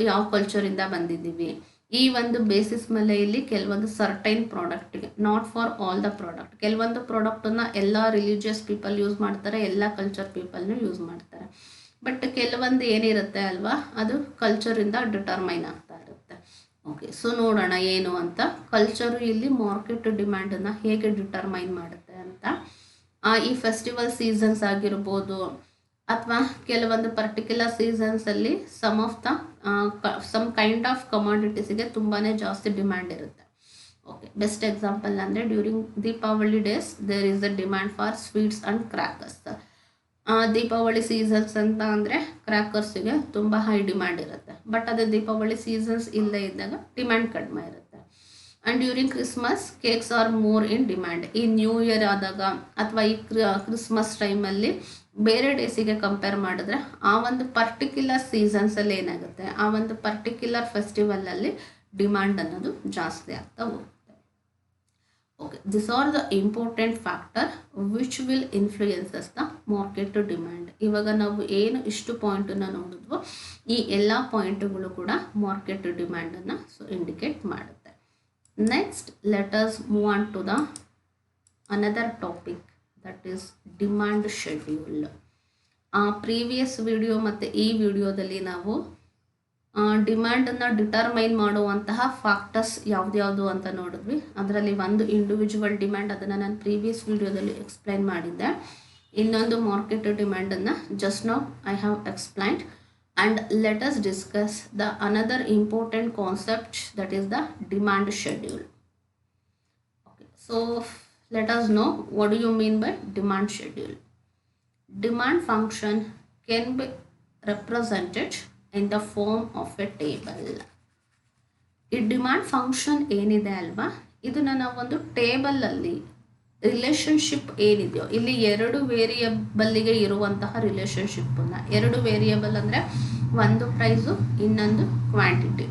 ಯಾವ ಕಲ್ಚರಿಂದ ಬಂದಿದ್ದೀವಿ, ಈ ಒಂದು ಬೇಸಿಸ್ ಮೇಲೆ ಇಲ್ಲಿ ಕೆಲವೊಂದು ಸರ್ಟೈನ್ ಪ್ರಾಡಕ್ಟ್ಗೆ, not for all the product, ಕೆಲವೊಂದು ಪ್ರಾಡಕ್ಟನ್ನು ಎಲ್ಲ ರಿಲಿಜಿಯಸ್ ಪೀಪಲ್ ಯೂಸ್ ಮಾಡ್ತಾರೆ, ಎಲ್ಲ ಕಲ್ಚರ್ ಪೀಪಲ್ನು ಯೂಸ್ ಮಾಡ್ತಾರೆ. ಬಟ್ ಕೆಲವೊಂದು ಏನಿರುತ್ತೆ ಅಲ್ವಾ, ಅದು ಕಲ್ಚರಿಂದ ಡಿಟರ್ಮೈನ್ ಆಗ್ತಾ ಇರುತ್ತೆ. ಓಕೆ, ಸೊ ನೋಡೋಣ ಏನು ಅಂತ. ಕಲ್ಚರು ಇಲ್ಲಿ ಮಾರ್ಕೆಟ್ ಡಿಮ್ಯಾಂಡನ್ನು ಹೇಗೆ ಡಿಟರ್ಮೈನ್ ಮಾಡುತ್ತೆ ಅಂತ. ಈ ಫೆಸ್ಟಿವಲ್ ಸೀಸನ್ಸ್ ಆಗಿರ್ಬೋದು ಅಥವಾ ಕೆಲವೊಂದು ಪರ್ಟಿಕ್ಯುಲರ್ ಸೀಸನ್ಸಲ್ಲಿ ಸಮ್ ಕೈಂಡ್ ಆಫ್ ಕಮಾಡಿಟೀಸಿಗೆ ತುಂಬಾ ಜಾಸ್ತಿ ಡಿಮ್ಯಾಂಡ್ ಇರುತ್ತೆ. ಓಕೆ, ಬೆಸ್ಟ್ ಎಕ್ಸಾಂಪಲ್ ಅಂದರೆ during Deepavali days there is a demand for sweets and crackers. Deepavali seasons ಅಂತ ಅಂದರೆ ಕ್ರ್ಯಾಕರ್ಸಿಗೆ ತುಂಬ ಹೈ ಡಿಮ್ಯಾಂಡ್ ಇರುತ್ತೆ. ಬಟ್ ಅದೇ ದೀಪಾವಳಿ ಸೀಸನ್ಸ್ ಇಲ್ಲದೇ ಇದ್ದಾಗ ಡಿಮ್ಯಾಂಡ್ ಕಡಿಮೆ ಇರುತ್ತೆ. And during Christmas cakes are more in demand. ಈ ನ್ಯೂ ಇಯರ್ ಆದಾಗ ಅಥವಾ ಈ ಕ್ರಿಸ್ಮಸ್ ಟೈಮಲ್ಲಿ ಬೇರೆ ಡೇಸಿಗೆ ಕಂಪೇರ್ ಮಾಡಿದ್ರೆ ಆ ಒಂದು ಪರ್ಟಿಕ್ಯುಲರ್ ಸೀಸನ್ಸಲ್ಲಿ ಏನಾಗುತ್ತೆ, ಆ ಒಂದು ಪರ್ಟಿಕ್ಯುಲರ್ ಫೆಸ್ಟಿವಲಲ್ಲಿ ಡಿಮ್ಯಾಂಡ್ ಅನ್ನೋದು ಜಾಸ್ತಿ ಆಗ್ತಾ ಹೋಗುತ್ತೆ. Okay, this are the important factor which will influences the market demand. ಇವಾಗ ನಾವು ಏನು ಇಷ್ಟು ಪಾಯಿಂಟನ್ನು ನೋಡಿದ್ವೋ ಈ ಎಲ್ಲ ಪಾಯಿಂಟುಗಳು ಕೂಡ ಮಾರ್ಕೆಟ್ ಡಿಮ್ಯಾಂಡನ್ನು ಇಂಡಿಕೇಟ್ ಮಾಡುತ್ತೆ. Next let us move on to the another topic, that is demand schedule. Previous video ಮತ್ತು ಈ ವಿಡಿಯೋದಲ್ಲಿ ನಾವು ಡಿಮ್ಯಾಂಡನ್ನು ಡಿಟರ್ಮೈನ್ ಮಾಡುವಂತಹ ಫ್ಯಾಕ್ಟರ್ಸ್ ಯಾವ್ದ್ಯಾವುದು ಅಂತ ನೋಡಿದ್ವಿ. ಅದರಲ್ಲಿ ಒಂದು ಇಂಡಿವಿಜುವಲ್ ಡಿಮ್ಯಾಂಡ್, ಅದನ್ನು ನಾನು ಪ್ರೀವಿಯಸ್ ವಿಡಿಯೋದಲ್ಲಿ ಎಕ್ಸ್ಪ್ಲೈನ್ ಮಾಡಿದ್ದೆ. ಇನ್ನೊಂದು ಮಾರ್ಕೆಟ್ ಡಿಮ್ಯಾಂಡನ್ನು just now I have explained. And let us discuss the another important concept, that is the demand schedule. Okay, so let us know what do you mean by demand schedule. Demand function can be represented in the form of a table. ಈ ಡಿಮ್ಯಾಂಡ್ ಫಂಕ್ಷನ್ ಏನಿದೆ ಅಲ್ವಾ, ಇದನ್ನು ನಾವು ಒಂದು ಟೇಬಲಲ್ಲಿ ರಿಲೇಷನ್ಶಿಪ್ ಏನಿದೆಯೋ, ಇಲ್ಲಿ ಎರಡು ವೇರಿಯಬಲ್ಲಿಗೆ ಇರುವಂತಹ ರಿಲೇಷನ್ಶಿಪ್ಪನ್ನು, ಎರಡು ವೇರಿಯಬಲ್ ಅಂದರೆ ಒಂದು ಪ್ರೈಸು ಇನ್ನೊಂದು ಕ್ವಾಂಟಿಟಿ,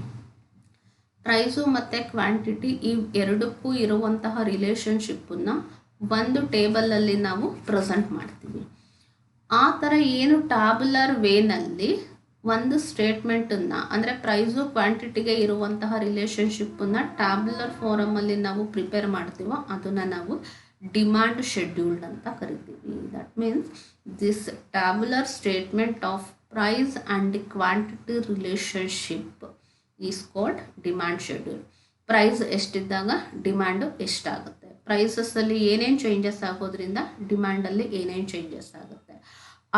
ಪ್ರೈಸು ಮತ್ತು ಕ್ವಾಂಟಿಟಿ ಈ ಎರಡಕ್ಕೂ ಇರುವಂತಹ ರಿಲೇಷನ್ಶಿಪ್ಪನ್ನು ಒಂದು ಟೇಬಲಲ್ಲಿ ನಾವು ಪ್ರೆಸೆಂಟ್ ಮಾಡ್ತೀವಿ. ಆ ಥರ ಏನು ಟ್ಯಾಬ್ಯುಲರ್ ವೇನಲ್ಲಿ ಒಂದು ಸ್ಟೇಟ್ಮೆಂಟನ್ನು, ಅಂದರೆ ಪ್ರೈಸು ಕ್ವಾಂಟಿಟಿಗೆ ಇರುವಂತಹ ರಿಲೇಷನ್ಶಿಪ್ಪನ್ನು ಟ್ಯಾಬ್ಯುಲರ್ ಫಾರಮಲ್ಲಿ ನಾವು ಪ್ರಿಪೇರ್ ಮಾಡ್ತೀವೋ ಅದನ್ನು ನಾವು ಡಿಮ್ಯಾಂಡ್ ಶೆಡ್ಯೂಲ್ಡ್ ಅಂತ ಕರಿತೀವಿ. That means this tabular statement of price and quantity relationship is called demand schedule. Price ಎಷ್ಟಿದ್ದಾಗ ಡಿಮ್ಯಾಂಡು ಎಷ್ಟಾಗುತ್ತೆ, ಪ್ರೈಸಸ್ಸಲ್ಲಿ ಏನೇನು ಚೇಂಜಸ್ ಆಗೋದ್ರಿಂದ ಡಿಮ್ಯಾಂಡಲ್ಲಿ ಏನೇನು ಚೇಂಜಸ್ ಆಗುತ್ತೆ,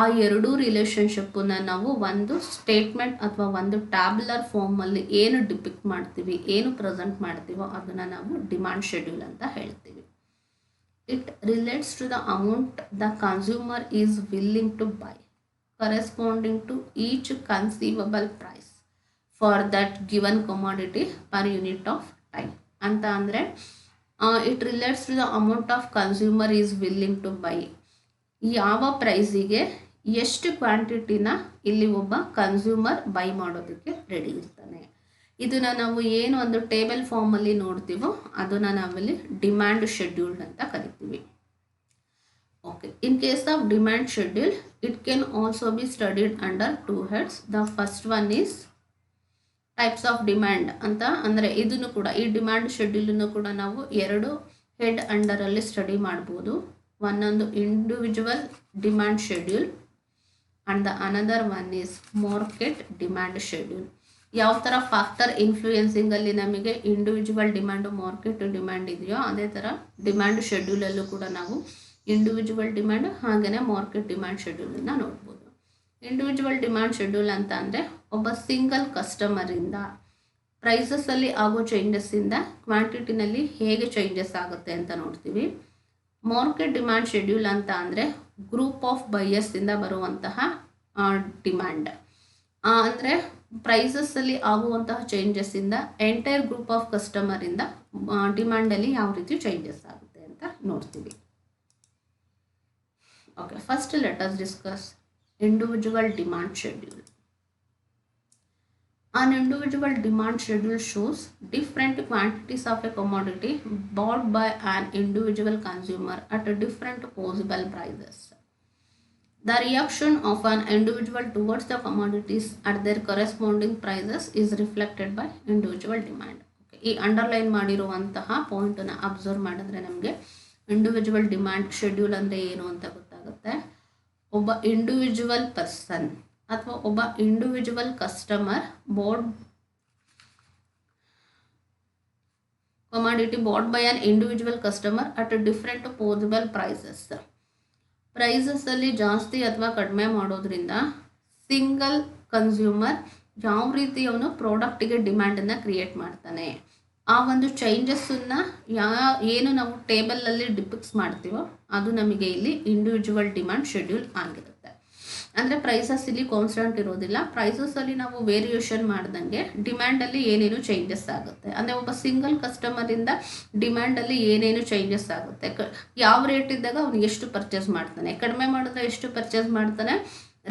ಆ ಎರಡೂ ರಿಲೇಷನ್ಶಿಪ್ಪನ್ನು ನಾವು ಒಂದು ಸ್ಟೇಟ್ಮೆಂಟ್ ಅಥವಾ ಒಂದು ಟ್ಯಾಬ್ಯುಲರ್ ಫಾರ್ಮಲ್ಲಿ ಏನು ಡಿಪಿಕ್ಟ್ ಮಾಡ್ತೀವಿ, ಏನು ಪ್ರೆಸೆಂಟ್ ಮಾಡ್ತೀವೋ ಅದನ್ನು ನಾವು ಡಿಮ್ಯಾಂಡ್ ಶೆಡ್ಯೂಲ್ ಅಂತ ಹೇಳ್ತೀವಿ. It relates to the amount the consumer is willing to buy, corresponding to each conceivable price for that given commodity per unit of time. ಅಂತ ಅಂದರೆ it relates to the amount of consumer is willing to buy. ಯಾವ ಪ್ರೈಸಿಗೆ ಎಷ್ಟು ಕ್ವಾಂಟಿಟಿನ ಇಲ್ಲಿ ಒಬ್ಬ ಕನ್ಸ್ಯೂಮರ್ ಬೈ ಮಾಡೋದಕ್ಕೆ ರೆಡಿ ಇರ್ತಾನೆ. ಇದನ್ನು ನಾವು ಏನು ಒಂದು ಟೇಬಲ್ ಫಾರ್ಮಲ್ಲಿ ನೋಡ್ತೀವೋ ಅದನ್ನು ನಾವಿಲ್ಲಿ ಡಿಮ್ಯಾಂಡ್ ಶೆಡ್ಯೂಲ್ಡ್ ಅಂತ ಕರಿತೀವಿ. Okay, in case of demand schedule it can also be studied under 2 heads. The first one is types of demand ಅಂತ, ಅಂದರೆ ಇದನ್ನು ಕೂಡ ಈ ಡಿಮ್ಯಾಂಡ್ ಶೆಡ್ಯೂಲನ್ನು ಕೂಡ ನಾವು 2 ಹೆಡ್ ಅಂಡರಲ್ಲಿ ಸ್ಟಡಿ ಮಾಡ್ಬೋದು. ಒಂದೊಂದು individual demand schedule and the another one is market demand schedule. ಯಾವ ಥರ ಫ್ಯಾಕ್ಟರ್ ಇನ್ಫ್ಲೂಯೆನ್ಸಿಂಗಲ್ಲಿ ನಮಗೆ ಇಂಡಿವಿಜುವಲ್ ಡಿಮ್ಯಾಂಡು ಮಾರ್ಕೆಟ್ ಡಿಮ್ಯಾಂಡ್ ಇದೆಯೋ ಅದೇ ಥರ ಡಿಮ್ಯಾಂಡ್ ಶೆಡ್ಯೂಲಲ್ಲೂ ಕೂಡ ನಾವು ಇಂಡಿವಿಜುವಲ್ ಡಿಮ್ಯಾಂಡ್ ಹಾಗೆಯೇ ಮಾರ್ಕೆಟ್ ಡಿಮ್ಯಾಂಡ್ ಶೆಡ್ಯೂಲನ್ನು ನೋಡ್ಬೋದು. ಇಂಡಿವಿಜುವಲ್ ಡಿಮ್ಯಾಂಡ್ ಶೆಡ್ಯೂಲ್ ಅಂತ ಅಂದರೆ ಒಬ್ಬ ಸಿಂಗಲ್ ಕಸ್ಟಮರಿಂದ ಪ್ರೈಸಸ್ಸಲ್ಲಿ ಆಗೋ ಚೇಂಜಸ್ಸಿಂದ ಕ್ವಾಂಟಿಟಿನಲ್ಲಿ ಹೇಗೆ ಚೇಂಜಸ್ ಆಗುತ್ತೆ ಅಂತ ನೋಡ್ತೀವಿ. ಮಾರ್ಕೆಟ್ ಡಿಮ್ಯಾಂಡ್ ಶೆಡ್ಯೂಲ್ ಅಂತ ಅಂದರೆ ಗ್ರೂಪ್ ಆಫ್ ಬೈಯರ್ಸಿಂದ ಬರುವಂತಹ ಡಿಮ್ಯಾಂಡ್, ಅಂದರೆ ಪ್ರೈಸಸ್ಸಲ್ಲಿ ಆಗುವಂತಹ ಚೇಂಜಸ್ಸಿಂದ ಎಂಟೈರ್ ಗ್ರೂಪ್ ಆಫ್ ಕಸ್ಟಮರಿಂದ ಡಿಮ್ಯಾಂಡಲ್ಲಿ ಯಾವ ರೀತಿ ಚೇಂಜಸ್ ಆಗುತ್ತೆ ಅಂತ ನೋಡ್ತೀವಿ. Okay, first let us discuss individual demand schedule. An individual demand schedule shows different quantities of a commodity bought by an individual consumer at a different possible prices. The reaction of an individual towards the commodities at their corresponding prices is reflected by individual demand. ಈ ಅಂಡರ್ಲೈನ್ ಮಾಡಿರುವಂತಹ ಪಾಯಿಂಟನ್ನು ಅಬ್ಸರ್ವ್ ಮಾಡಿದ್ರೆ ನಮಗೆ ಇಂಡಿವಿಜುವಲ್ ಡಿಮ್ಯಾಂಡ್ ಶೆಡ್ಯೂಲ್ ಅಂದರೆ ಏನು ಅಂತ ಗೊತ್ತಾಗುತ್ತೆ. ಒಬ್ಬ ಇಂಡಿವಿಜುವಲ್ ಪರ್ಸನ್ ಅಥವಾ ಒಬ್ಬ individual customer commodity bought by an individual customer at a different possible prices. ಪ್ರೈಸಸ್ಸಲ್ಲಿ ಜಾಸ್ತಿ ಅಥವಾ ಕಡಿಮೆ ಮಾಡೋದ್ರಿಂದ ಸಿಂಗಲ್ ಕನ್ಸ್ಯೂಮರ್ ಯಾವ ರೀತಿ ಅವನು ಪ್ರಾಡಕ್ಟಿಗೆ ಡಿಮ್ಯಾಂಡನ್ನು ಕ್ರಿಯೇಟ್ ಮಾಡ್ತಾನೆ, ಆ ಒಂದು ಚೇಂಜಸ್ಸನ್ನು ಏನು ನಾವು ಟೇಬಲಲ್ಲಿ ಡಿಪಿಕ್ಸ್ ಮಾಡ್ತೀವೋ ಅದು ನಮಗೆ ಇಲ್ಲಿ ಇಂಡಿವಿಜುವಲ್ ಡಿಮ್ಯಾಂಡ್ ಶೆಡ್ಯೂಲ್ ಆಗಿರುತ್ತೆ. ಅಂದರೆ ಪ್ರೈಸಸ್ ಇಲ್ಲಿ ಕಾನ್ಸ್ಟೆಂಟ್ ಇರೋದಿಲ್ಲ, ಪ್ರೈಸಸ್ಸಲ್ಲಿ ನಾವು ವೇರಿಯೇಷನ್ ಮಾಡ್ದಂಗೆ ಡಿಮ್ಯಾಂಡಲ್ಲಿ ಏನೇನು ಚೇಂಜಸ್ ಆಗುತ್ತೆ, ಅಂದರೆ ಒಬ್ಬ ಸಿಂಗಲ್ ಕಸ್ಟಮರಿಂದ ಡಿಮ್ಯಾಂಡಲ್ಲಿ ಏನೇನು ಚೇಂಜಸ್ ಆಗುತ್ತೆ, ಯಾವ ರೇಟ್ ಇದ್ದಾಗ ಅವನು ಎಷ್ಟು ಪರ್ಚೇಸ್ ಮಾಡ್ತಾನೆ, ಕಡಿಮೆ ಮಾಡಿದ್ರೆ ಎಷ್ಟು ಪರ್ಚೇಸ್ ಮಾಡ್ತಾನೆ,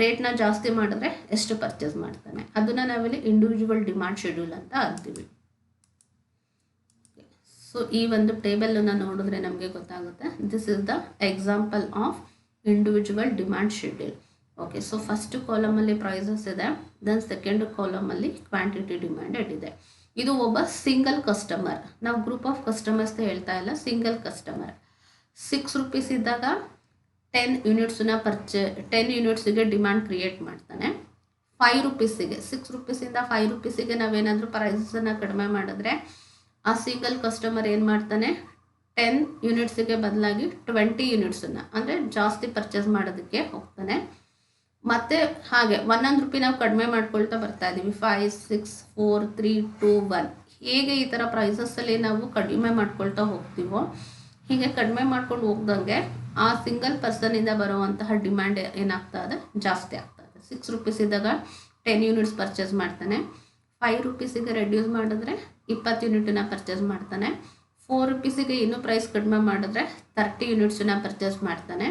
ರೇಟ್ನ ಜಾಸ್ತಿ ಮಾಡಿದ್ರೆ ಎಷ್ಟು ಪರ್ಚೇಸ್ ಮಾಡ್ತಾನೆ, ಅದನ್ನು ನಾವಿಲ್ಲಿ ಇಂಡಿವಿಜುವಲ್ ಡಿಮ್ಯಾಂಡ್ ಶೆಡ್ಯೂಲ್ ಅಂತ ಅಂತೀವಿ. ಸೊ ಈ ಒಂದು ಟೇಬಲನ್ನು ನೋಡಿದ್ರೆ ನಮಗೆ ಗೊತ್ತಾಗುತ್ತೆ. This is the example of individual demand schedule. Okay, so first ಕಾಲಮಲ್ಲಿ ಪ್ರೈಸಸ್ ಇದೆ, ದೆನ್ ಸೆಕೆಂಡ್ ಕಾಲಮಲ್ಲಿ ಕ್ವಾಂಟಿಟಿ ಡಿಮ್ಯಾಂಡೆಡ್ ಇದೆ. ಇದು ಒಬ್ಬ ಸಿಂಗಲ್ ಕಸ್ಟಮರ್, ನಾವು ಗ್ರೂಪ್ ಆಫ್ ಕಸ್ಟಮರ್ಸ್ ಹೇಳ್ತಾ ಇಲ್ಲ, ಸಿಂಗಲ್ ಕಸ್ಟಮರ್ 6 rupees ಇದ್ದಾಗ 10 ಯೂನಿಟ್ಸಿಗೆ ಡಿಮ್ಯಾಂಡ್ ಕ್ರಿಯೇಟ್ ಮಾಡ್ತಾನೆ. 5 rupeesಗೆ 6 rupeesಯಿಂದ 5 rupeesಗೆ ನಾವೇನಾದರೂ ಪ್ರೈಸನ್ನು ಕಡಿಮೆ ಮಾಡಿದ್ರೆ ಆ ಸಿಂಗಲ್ ಕಸ್ಟಮರ್ ಏನು ಮಾಡ್ತಾನೆ, 10 ಯೂನಿಟ್ಸಿಗೆ ಬದಲಾಗಿ 20 ಯೂನಿಟ್ಸನ್ನು ಅಂದರೆ ಜಾಸ್ತಿ ಪರ್ಚೇಸ್ ಮಾಡೋದಕ್ಕೆ ಹೋಗ್ತಾನೆ. ಮತ್ತು ಹಾಗೆ 1 ರೂಪಾಯಿ ನಾವು ಕಡಿಮೆ ಮಾಡ್ಕೊಳ್ತಾ ಬರ್ತಾ ಇದ್ದೀವಿ, 5, 6, 4, 3, 2, 1 ಹೇಗೆ ಈ ಥರ ಪ್ರೈಸಸ್ಸಲ್ಲಿ ನಾವು ಕಡಿಮೆ ಮಾಡ್ಕೊಳ್ತಾ ಹೋಗ್ತೀವೋ ಹೀಗೆ ಕಡಿಮೆ ಮಾಡ್ಕೊಂಡು ಹೋಗ್ದಂಗೆ ಆ ಸಿಂಗಲ್ ಪರ್ಸನಿಂದ ಬರುವಂತಹ ಡಿಮ್ಯಾಂಡ್ ಏನಾಗ್ತಾ ಇದೆ, ಜಾಸ್ತಿ ಆಗ್ತಾ ಇದೆ. 6 rupees ಇದ್ದಾಗ 10 ಯೂನಿಟ್ಸ್ ಪರ್ಚೇಸ್ ಮಾಡ್ತಾನೆ, 5 rupeesಗೆ ರೆಡ್ಯೂಸ್ ಮಾಡಿದ್ರೆ 20 ಯೂನಿಟನ್ನ ಪರ್ಚೇಸ್ ಮಾಡ್ತಾನೆ, 4 rupeesಗೆ ಇನ್ನೂ ಪ್ರೈಸ್ ಕಡಿಮೆ ಮಾಡಿದ್ರೆ 30 ಯೂನಿಟ್ಸನ್ನ ಪರ್ಚೇಸ್ ಮಾಡ್ತಾನೆ,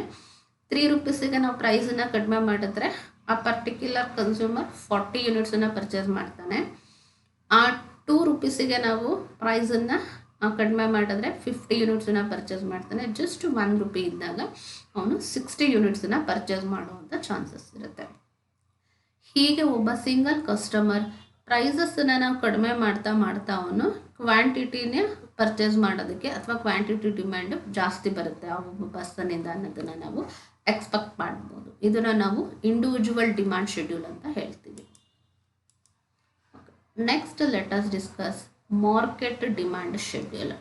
3 rupeesಗೆ ನಾವು ಪ್ರೈಸನ್ನು ಕಡಿಮೆ ಮಾಡಿದ್ರೆ ಆ ಪರ್ಟಿಕ್ಯುಲರ್ ಕನ್ಸ್ಯೂಮರ್ 40 ಯೂನಿಟ್ಸನ್ನು ಪರ್ಚೇಸ್ ಮಾಡ್ತಾನೆ. ಆ 2 rupeesಗೆ ನಾವು ಪ್ರೈಸನ್ನು ಕಡಿಮೆ ಮಾಡಿದ್ರೆ 50 ಯೂನಿಟ್ಸನ್ನು ಪರ್ಚೇಸ್ ಮಾಡ್ತಾನೆ. ಜಸ್ಟ್ 1 ರೂಪಾಯಿ ಇದ್ದಾಗ ಅವನು 60 ಯೂನಿಟ್ಸನ್ನು ಪರ್ಚೇಸ್ ಮಾಡುವಂಥ ಚಾನ್ಸಸ್ ಇರುತ್ತೆ. ಹೀಗೆ ಒಬ್ಬ ಸಿಂಗಲ್ ಕಸ್ಟಮರ್ ಪ್ರೈಸಸ್ಸನ್ನು ನಾವು ಕಡಿಮೆ ಮಾಡ್ತಾ ಅವನು ಕ್ವಾಂಟಿಟಿನೇ ಪರ್ಚೇಸ್ ಮಾಡೋದಕ್ಕೆ ಅಥವಾ ಕ್ವಾಂಟಿಟಿ ಡಿಮ್ಯಾಂಡ್ ಜಾಸ್ತಿ ಬರುತ್ತೆ ಆ ಒಬ್ಬ ಪರ್ಸನಿಂದ ಅನ್ನೋದನ್ನು ನಾವು ಎಕ್ಸ್ಪೆಕ್ಟ್ ಮಾಡ್ಬೋದು. ಇದನ್ನು ನಾವು ಇಂಡಿವಿಜುವಲ್ ಡಿಮ್ಯಾಂಡ್ ಶೆಡ್ಯೂಲ್ ಅಂತ ಹೇಳ್ತೀವಿ. Next let us discuss market demand schedule.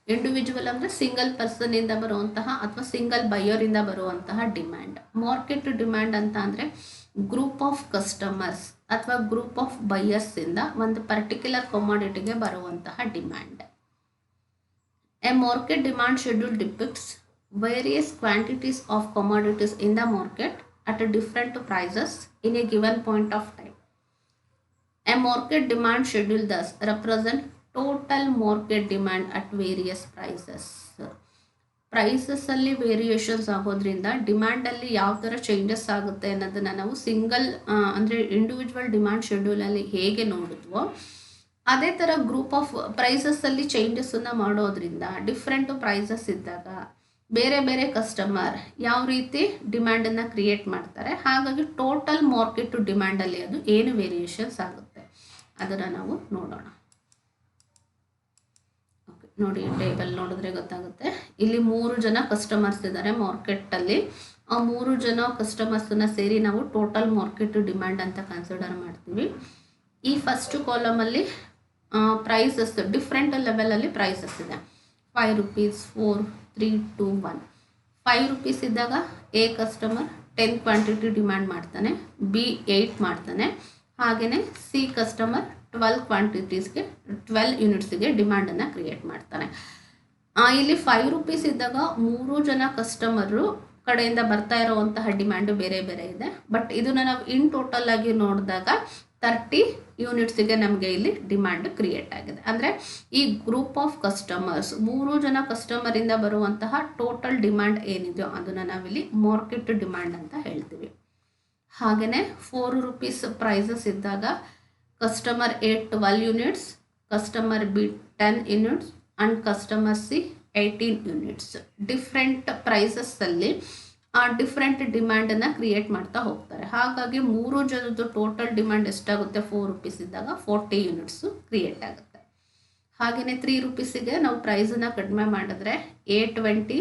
Individual ಅಂದರೆ ಸಿಂಗಲ್ ಪರ್ಸನಿಂದ ಬರುವಂತಹ ಅಥವಾ ಸಿಂಗಲ್ ಬೈಯರಿಂದ ಬರುವಂತಹ ಡಿಮ್ಯಾಂಡ್. ಮಾರ್ಕೆಟ್ ಡಿಮ್ಯಾಂಡ್ ಅಂತ ಅಂದರೆ ಗ್ರೂಪ್ ಆಫ್ ಕಸ್ಟಮರ್ಸ್ ಅಥವಾ ಗ್ರೂಪ್ ಆಫ್ ಬೈಯರ್ಸಿಂದ ಒಂದು ಪರ್ಟಿಕ್ಯುಲರ್ ಕಮಾಡಿಟಿಗೆ ಬರುವಂತಹ demand. A market demand schedule depicts various quantities of commodities in the market at a different prices in a given point of time. A market demand schedule thus represent total market demand at various prices. ಪ್ರೈಸಸ್ಸಲ್ಲಿ ವೇರಿಯೇಷನ್ಸ್ ಆಗೋದ್ರಿಂದ ಡಿಮ್ಯಾಂಡಲ್ಲಿ ಯಾವ ಥರ ಚೇಂಜಸ್ ಆಗುತ್ತೆ ಅನ್ನೋದನ್ನು ನಾವು ಸಿಂಗಲ್ ಅಂದರೆ ಇಂಡಿವಿಜುವಲ್ ಡಿಮ್ಯಾಂಡ್ ಶೆಡ್ಯೂಲಲ್ಲಿ ಹೇಗೆ ನೋಡಿದ್ವೋ ಅದೇ ಥರ ಗ್ರೂಪ್ ಆಫ್ ಪ್ರೈಸಸ್ಸಲ್ಲಿ ಚೇಂಜಸ್ಸನ್ನು ಮಾಡೋದ್ರಿಂದ ಡಿಫ್ರೆಂಟು ಪ್ರೈಸಸ್ ಇದ್ದಾಗ ಬೇರೆ ಬೇರೆ ಕಸ್ಟಮರ್ ಯಾವ ರೀತಿ ಡಿಮ್ಯಾಂಡನ್ನು ಕ್ರಿಯೇಟ್ ಮಾಡ್ತಾರೆ, ಹಾಗಾಗಿ ಟೋಟಲ್ ಮಾರ್ಕೆಟ್ ಡಿಮ್ಯಾಂಡಲ್ಲಿ ಅದು ಏನು ವೇರಿಯೇಷನ್ಸ್ ಆಗುತ್ತೆ ಅದನ್ನು ನಾವು ನೋಡೋಣ. ಓಕೆ, ನೋಡಿ ಟೇಬಲ್ ನೋಡಿದ್ರೆ ಗೊತ್ತಾಗುತ್ತೆ. ಇಲ್ಲಿ 3 ಜನ ಕಸ್ಟಮರ್ಸ್ ಇದ್ದಾರೆ ಮಾರ್ಕೆಟಲ್ಲಿ. ಆ 3 ಜನ ಕಸ್ಟಮರ್ಸನ್ನು ಸೇರಿ ನಾವು ಟೋಟಲ್ ಮಾರ್ಕೆಟ್ ಡಿಮ್ಯಾಂಡ್ ಅಂತ ಕನ್ಸಿಡರ್ ಮಾಡ್ತೀವಿ. ಈ ಫಸ್ಟ್ ಕಾಲಮಲ್ಲಿ ಪ್ರೈಸಸ್ ಡಿಫ್ರೆಂಟ್ ಲೆವೆಲಲ್ಲಿ ಪ್ರೈಸಸ್ ಇದೆ. 5 rupees, 4, 3, 2, 1. 5 rupees ಇದ್ದಾಗ ಎ ಕಸ್ಟಮರ್ 10 ಕ್ವಾಂಟಿಟಿ ಡಿಮ್ಯಾಂಡ್ ಮಾಡ್ತಾನೆ, ಬಿ 8 ಮಾಡ್ತಾನೆ, ಹಾಗೆಯೇ ಸಿ ಕಸ್ಟಮರ್ 12 ಕ್ವಾಂಟಿಟೀಸ್ಗೆ 12 ಯೂನಿಟ್ಸ್ಗೆ ಡಿಮ್ಯಾಂಡನ್ನು ಕ್ರಿಯೇಟ್ ಮಾಡ್ತಾನೆ. ಇಲ್ಲಿ 5 rupees ಇದ್ದಾಗ 3 ಜನ ಕಸ್ಟಮರು ಕಡೆಯಿಂದ ಬರ್ತಾ ಇರೋವಂತಹ ಡಿಮ್ಯಾಂಡು ಬೇರೆ ಬೇರೆ ಇದೆ. ಬಟ್ ಇದನ್ನು ನಾವು ಇನ್ ಟೋಟಲ್ ಆಗಿ ನೋಡಿದಾಗ 30 ಯೂನಿಟ್ಸಿಗೆ ನಮಗೆ ಇಲ್ಲಿ ಡಿಮ್ಯಾಂಡ್ ಕ್ರಿಯೇಟ್ ಆಗಿದೆ. ಅಂದರೆ ಈ ಗ್ರೂಪ್ ಆಫ್ ಕಸ್ಟಮರ್ಸ್ 3 ಜನ ಕಸ್ಟಮರಿಂದ ಬರುವಂತಹ ಟೋಟಲ್ ಡಿಮ್ಯಾಂಡ್ ಏನಿದೆಯೋ ಅದನ್ನು ನಾವಿಲ್ಲಿ ಮಾರ್ಕೆಟ್ ಡಿಮ್ಯಾಂಡ್ ಅಂತ ಹೇಳ್ತೀವಿ. ಹಾಗೆಯೇ 4 rupees ಪ್ರೈಸಸ್ ಇದ್ದಾಗ customer A 12 units, customer B 10 units and customer C 18 units. Different ಪ್ರೈಸಸ್ಸಲ್ಲಿ ಡಿಫ್ರೆಂಟ್ ಡಿಮ್ಯಾಂಡನ್ನು ಕ್ರಿಯೇಟ್ ಮಾಡ್ತಾ ಹೋಗ್ತಾರೆ. ಹಾಗಾಗಿ 3 ಜನದ್ದು ಟೋಟಲ್ ಡಿಮ್ಯಾಂಡ್ ಎಷ್ಟಾಗುತ್ತೆ, 4 rupees ಇದ್ದಾಗ 40 ಯೂನಿಟ್ಸು ಕ್ರಿಯೇಟ್ ಆಗುತ್ತೆ. ಹಾಗೆಯೇ 3 rupeesಗೆ ನಾವು ಪ್ರೈಸನ್ನು ಕಡಿಮೆ ಮಾಡಿದ್ರೆ ಎ 20,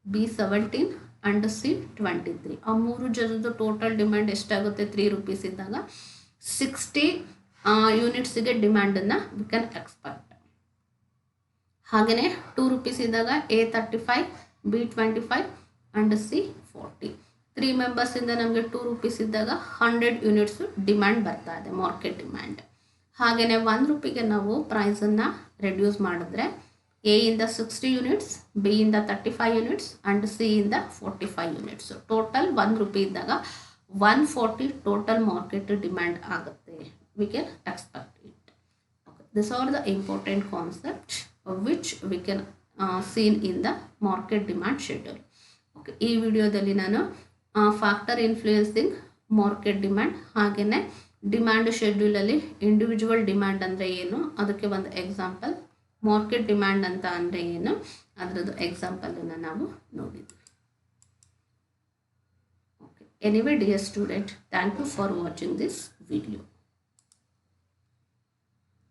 ಬಿ 17 ಆ್ಯಂಡ್ ಸಿ 23. ಆ 3 ಜನದ್ದು ಟೋಟಲ್ ಡಿಮ್ಯಾಂಡ್ ಎಷ್ಟಾಗುತ್ತೆ 3 rupees ಇದ್ದಾಗ 60 ಯೂನಿಟ್ಸಿಗೆ ಡಿಮ್ಯಾಂಡನ್ನು ವಿ ಕ್ಯಾನ್ ಎಕ್ಸ್ಪೆಕ್ಟ್. ಹಾಗೆಯೇ 2 rupees ಇದ್ದಾಗ ಎ 35, ಬಿ 25 ಆ್ಯಂಡ್ ಸಿ 40. 3 ಮೆಂಬರ್ಸಿಂದ ನಮಗೆ 2 rupees ಇದ್ದಾಗ 100 ಯೂನಿಟ್ಸು ಡಿಮ್ಯಾಂಡ್ ಬರ್ತಾ ಇದೆ, ಮಾರ್ಕೆಟ್ ಡಿಮ್ಯಾಂಡ್. ಹಾಗೆಯೇ 1 rupeeಗೆ ನಾವು ಪ್ರೈಸನ್ನು ರೆಡ್ಯೂಸ್ ಮಾಡಿದ್ರೆ ಎ ಇಂದ 60 ಯೂನಿಟ್ಸ್, ಬಿ ಇಂದ 35 ಯೂನಿಟ್ಸ್ ಆ್ಯಂಡ್ ಸಿ ಇಂದ 45 ಯೂನಿಟ್ಸು. ಟೋಟಲ್ 1 rupee ಇದ್ದಾಗ 140 ಟೋಟಲ್ ಮಾರ್ಕೆಟ್ ಡಿಮ್ಯಾಂಡ್ ಆಗುತ್ತೆ. V can expect it. Okay, this are the important concept which we can seen in the market demand schedule. Okay, ಈ ವಿಡಿಯೋದಲ್ಲಿ ನಾನು ಫ್ಯಾಕ್ಟರ್ ಇನ್ಫ್ಲೂಯೆನ್ಸಿಂಗ್ ಮಾರ್ಕೆಟ್ ಡಿಮ್ಯಾಂಡ್ ಹಾಗೆಯೇ ಡಿಮ್ಯಾಂಡ್ ಶೆಡ್ಯೂಲಲ್ಲಿ ಇಂಡಿವಿಜುವಲ್ ಡಿಮ್ಯಾಂಡ್ ಅಂದರೆ ಏನು, ಅದಕ್ಕೆ ಒಂದು ಎಕ್ಸಾಂಪಲ್, ಮಾರ್ಕೆಟ್ ಡಿಮ್ಯಾಂಡ್ ಅಂತ ಅಂದರೆ ಏನು ಅದರದ್ದು ಎಕ್ಸಾಂಪಲನ್ನು ನಾವು ನೋಡಿದ್ವಿ. Okay, anyway dear student, thank you for watching this video.